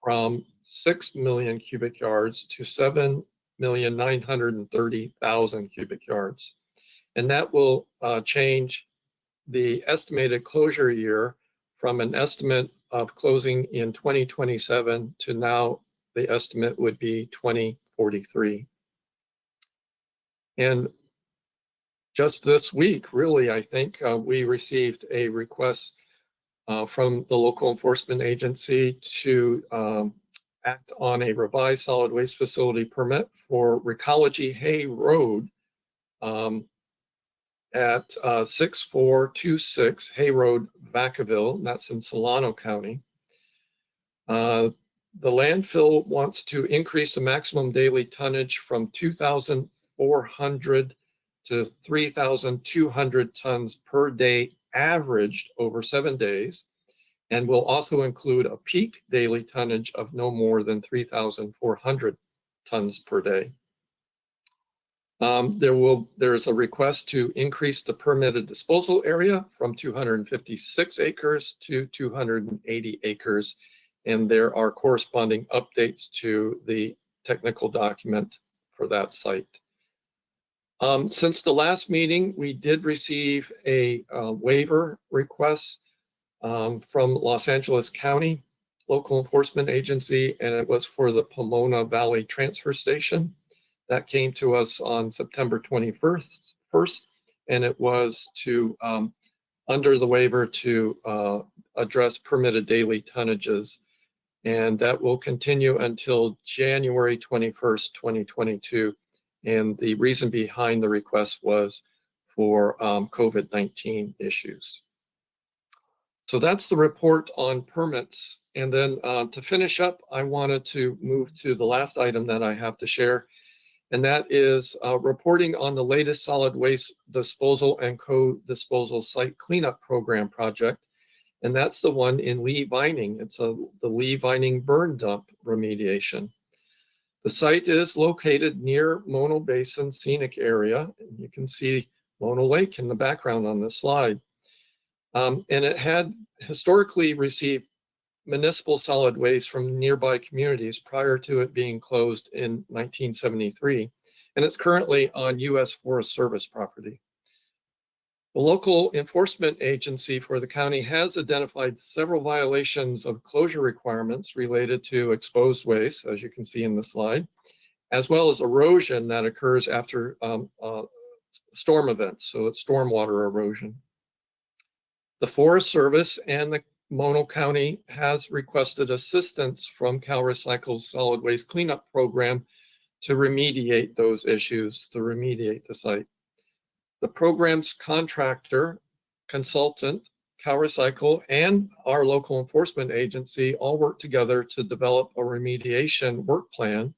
from 6 million cubic yards to 7,930,000 cubic yards. And that will change the estimated closure year from an estimate of closing in 2027 to now the estimate would be 2043. And just this week, really, I think we received a request from the local enforcement agency to act on a revised solid waste facility permit for Recology Hay Road at 6426 Hay Road, Vacaville, and that's in Solano County. The landfill wants to increase the maximum daily tonnage from 2,400 to 3,200 tons per day averaged over 7 days, and will also include a peak daily tonnage of no more than 3,400 tons per day. There's a request to increase the permitted disposal area from 256 acres to 280 acres, and there are corresponding updates to the technical document for that site. Since the last meeting, we did receive a waiver request from Los Angeles County Local Enforcement Agency, and it was for the Pomona Valley Transfer Station. That came to us on September 21st, and it was to, under the waiver, to address permitted daily tonnages. And that will continue until January 21st, 2022. And the reason behind the request was for COVID-19 issues. So that's the report on permits. And then to finish up, I wanted to move to the last item that I have to share, and that is reporting on the latest solid waste disposal and co-disposal site cleanup program project. And that's the one in Lee Vining. It's the Lee Vining burn dump remediation. The site is located near Mono Basin Scenic Area. You can see Mono Lake in the background on this slide. And it had historically received municipal solid waste from nearby communities prior to it being closed in 1973. And it's currently on U.S. Forest Service property. The local enforcement agency for the county has identified several violations of closure requirements related to exposed waste, as you can see in the slide, as well as erosion that occurs after storm events. So it's stormwater erosion. The Forest Service and the Mono County has requested assistance from CalRecycle's solid waste cleanup program to remediate those issues, to remediate the site. The program's contractor, consultant, CalRecycle, and our local enforcement agency all work together to develop a remediation work plan.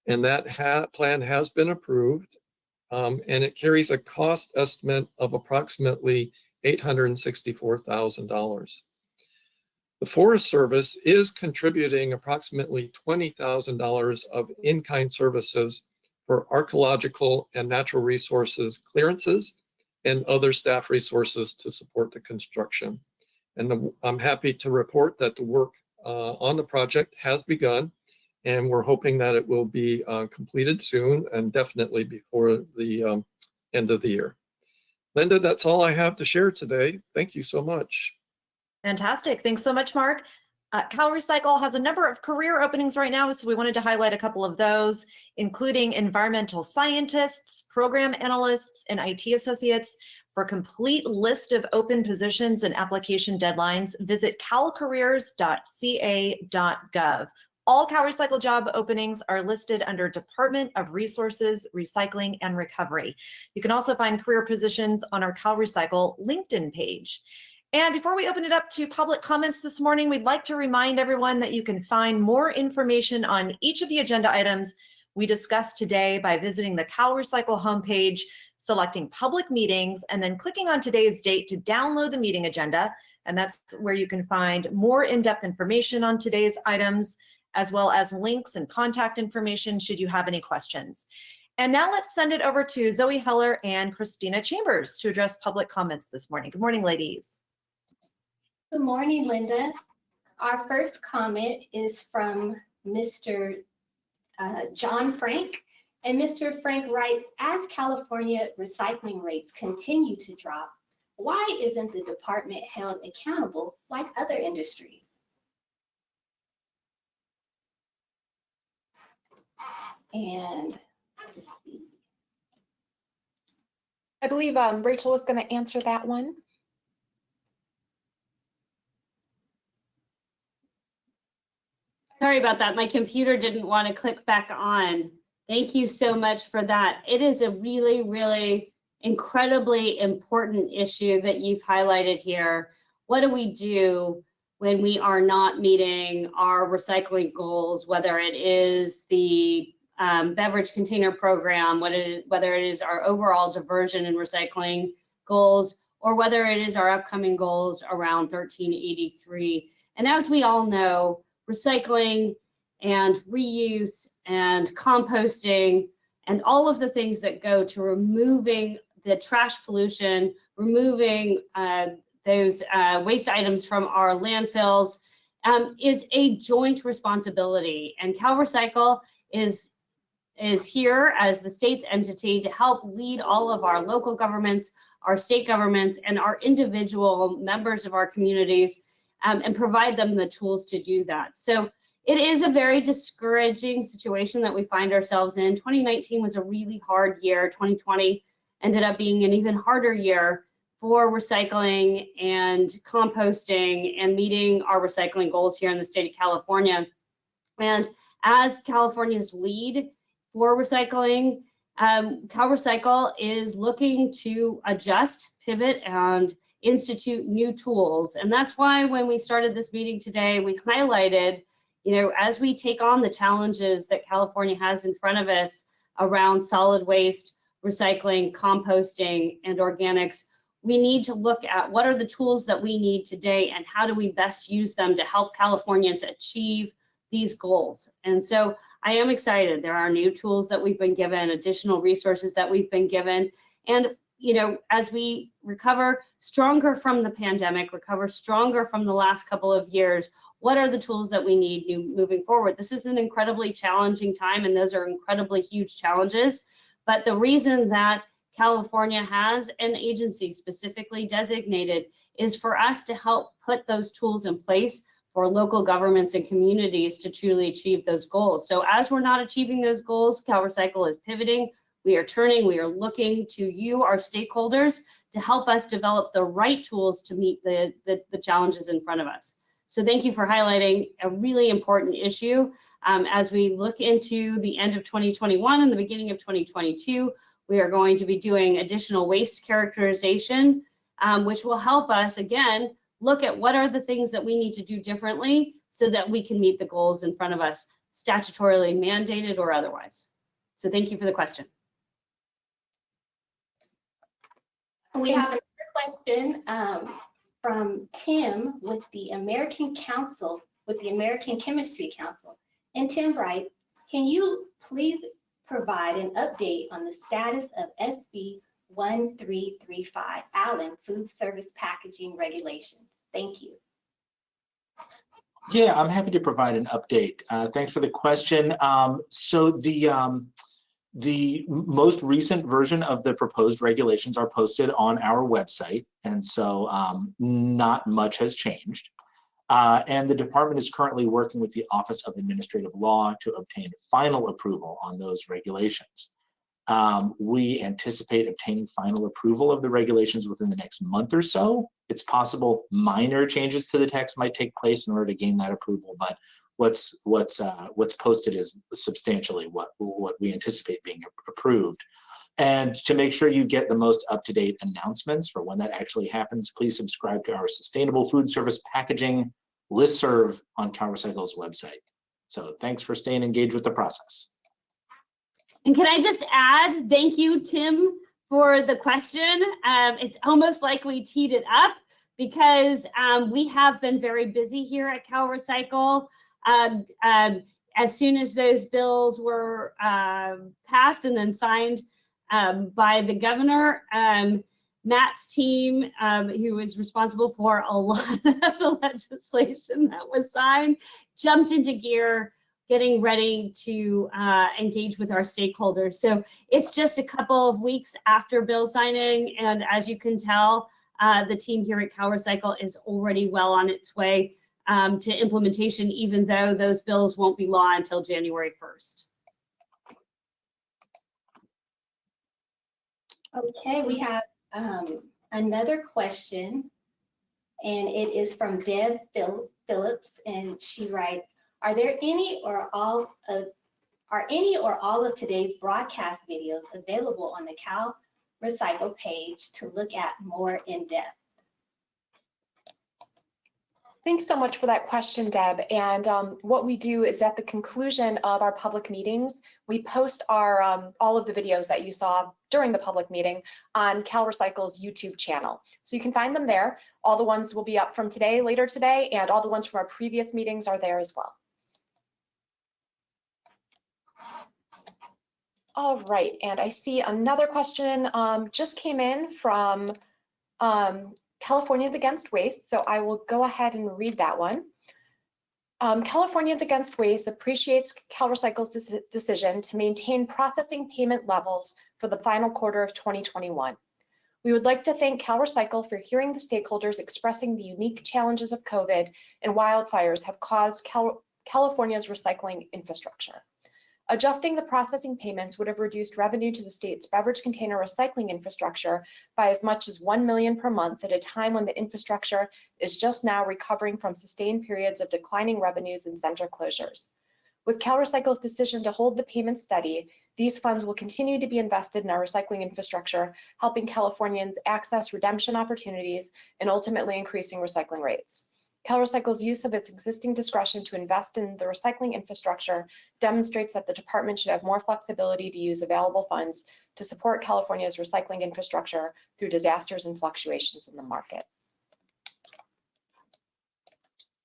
And that plan has been approved, and it carries a cost estimate of approximately $864,000. The Forest Service is contributing approximately $20,000 of in-kind services for archaeological and natural resources clearances and other staff resources to support the construction. And I'm happy to report that the work on the project has begun, and we're hoping that it will be completed soon and definitely before the end of the year. Linda, that's all I have to share today. Thank you so much. Fantastic. Thanks so much, Mark. CalRecycle has a number of career openings right now, so we wanted to highlight a couple of those, including environmental scientists, program analysts, and IT associates. For a complete list of open positions and application deadlines, visit calcareers.ca.gov. All CalRecycle job openings are listed under Department of Resources, Recycling, and Recovery. You can also find career positions on our CalRecycle LinkedIn page. And before we open it up to public comments this morning, we'd like to remind everyone that you can find more information on each of the agenda items we discussed today by visiting the CalRecycle homepage, selecting public meetings, and then clicking on today's date to download the meeting agenda. And that's where you can find more in-depth information on today's items, as well as links and contact information should you have any questions. And now let's send it over to Zoe Heller and Christina Chambers to address public comments this morning. Good morning, ladies. Good morning, Linda. Our first comment is from Mr. John Frank. And Mr. Frank writes, as California recycling rates continue to drop, why isn't the department held accountable like other industries? And let's see. I believe Rachel is going to answer that one. Sorry about that. My computer didn't want to click back on. Thank you so much for that. It is a really, really incredibly important issue that you've highlighted here. What do we do when we are not meeting our recycling goals, whether it is the beverage container program, whether it is our overall diversion and recycling goals, or whether it is our upcoming goals around 1383. And as we all know, recycling and reuse and composting and all of the things that go to removing the trash pollution, removing those waste items from our landfills is a joint responsibility. And CalRecycle is here as the state's entity to help lead all of our local governments, our state governments, and our individual members of our communities and provide them the tools to do that. So it is a very discouraging situation that we find ourselves in. 2019 was a really hard year. 2020 ended up being an even harder year for recycling and composting and meeting our recycling goals here in the state of California. And as California's lead for recycling, CalRecycle is looking to adjust, pivot, and institute new tools. And that's why when we started this meeting today, we highlighted, as we take on the challenges that California has in front of us around solid waste, recycling, composting, and organics, we need to look at what are the tools that we need today and how do we best use them to help Californians achieve these goals. And so I am excited. There are new tools that we've been given, additional resources that we've been given. And, as we recover stronger from the pandemic, recover stronger from the last couple of years, what are the tools that we need moving forward? This is an incredibly challenging time, and those are incredibly huge challenges. But the reason that California has an agency specifically designated is for us to help put those tools in place for local governments and communities to truly achieve those goals. So as we're not achieving those goals, CalRecycle is pivoting. We are turning, we are looking to you, our stakeholders, to help us develop the right tools to meet the challenges in front of us. So thank you for highlighting a really important issue. As we look into the end of 2021 and the beginning of 2022, we are going to be doing additional waste characterization, which will help us, again, look at what are the things that we need to do differently so that we can meet the goals in front of us, statutorily mandated or otherwise. So thank you for the question. We have another question from Tim with the American Chemistry Council. And Tim writes, can you please provide an update on the status of SB 1335, Allen Food Service Packaging Regulations? Thank you. Yeah, I'm happy to provide an update. Thanks for the question. So the most recent version of the proposed regulations are posted on our website, and so not much has changed. And the department is currently working with the Office of Administrative Law to obtain final approval on those regulations. We anticipate obtaining final approval of the regulations within the next month or so. It's possible minor changes to the text might take place in order to gain that approval, but what's posted is substantially what we anticipate being approved. And to make sure you get the most up-to-date announcements for when that actually happens, please subscribe to our Sustainable Food Service Packaging listserv on CalRecycle's website. So thanks for staying engaged with the process. And can I just add, thank you, Tim, for the question. It's almost like we teed it up because we have been very busy here at CalRecycle. As soon as those bills were passed and then signed by the governor, Matt's team, who was responsible for a lot of the legislation that was signed, jumped into gear, getting ready to engage with our stakeholders. So it's just a couple of weeks after bill signing, and as you can tell, the team here at CalRecycle is already well on its way to implementation, even though those bills won't be law until January 1st. Okay, we have another question, and it is from Deb Phillips, and she writes, Are any or all of today's broadcast videos available on the CalRecycle page to look at more in depth? Thanks so much for that question, Deb. And what we do is at the conclusion of our public meetings, we post our all of the videos that you saw during the public meeting on CalRecycle's YouTube channel. So you can find them there. All the ones will be up from today, later today, and all the ones from our previous meetings are there as well. All right, and I see another question just came in from Californians Against Waste, so I will go ahead and read that one. Californians Against Waste appreciates CalRecycle's decision to maintain processing payment levels for the final quarter of 2021. We would like to thank CalRecycle for hearing the stakeholders expressing the unique challenges of COVID and wildfires have caused California's recycling infrastructure. Adjusting the processing payments would have reduced revenue to the state's beverage container recycling infrastructure by as much as $1 million per month at a time when the infrastructure is just now recovering from sustained periods of declining revenues and center closures. With CalRecycle's decision to hold the payments steady, these funds will continue to be invested in our recycling infrastructure, helping Californians access redemption opportunities and ultimately increasing recycling rates. CalRecycle's use of its existing discretion to invest in the recycling infrastructure demonstrates that the department should have more flexibility to use available funds to support California's recycling infrastructure through disasters and fluctuations in the market.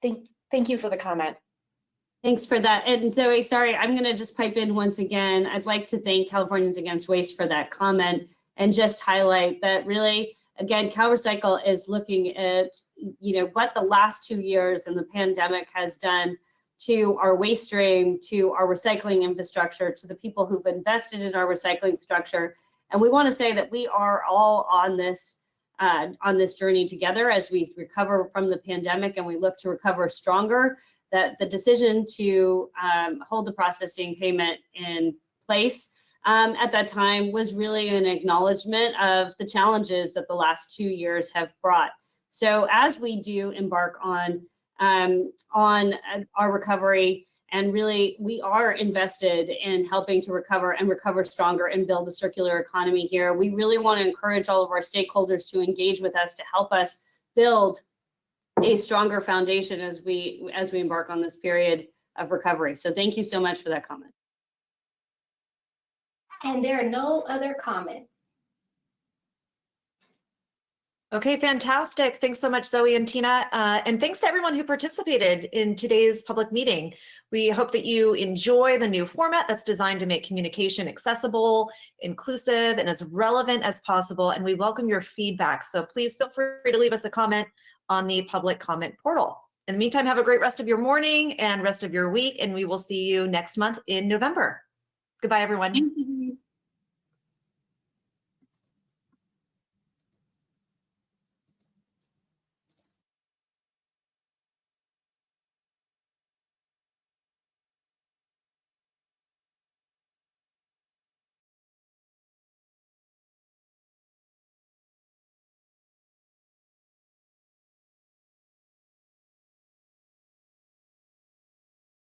Thank you for the comment. Thanks for that. And Zoe, sorry, I'm going to just pipe in once again. I'd like to thank Californians Against Waste for that comment and just highlight that really, again, CalRecycle is looking at, what the last 2 years and the pandemic has done to our waste stream, to our recycling infrastructure, to the people who've invested in our recycling structure. And we want to say that we are all on this journey together as we recover from the pandemic and we look to recover stronger. That the decision to hold the processing payment in place at that time was really an acknowledgement of the challenges that the last 2 years have brought. So as we do embark on our recovery, and really we are invested in helping to recover and recover stronger and build a circular economy here, we really want to encourage all of our stakeholders to engage with us to help us build a stronger foundation as we embark on this period of recovery. So thank you so much for that comment. And there are no other comments. Okay, fantastic. Thanks so much, Zoe and Tina. And thanks to everyone who participated in today's public meeting. We hope that you enjoy the new format that's designed to make communication accessible, inclusive, and as relevant as possible. And we welcome your feedback. So please feel free to leave us a comment on the public comment portal. In the meantime, have a great rest of your morning and rest of your week, and we will see you next month in November. Goodbye, everyone. Thank you.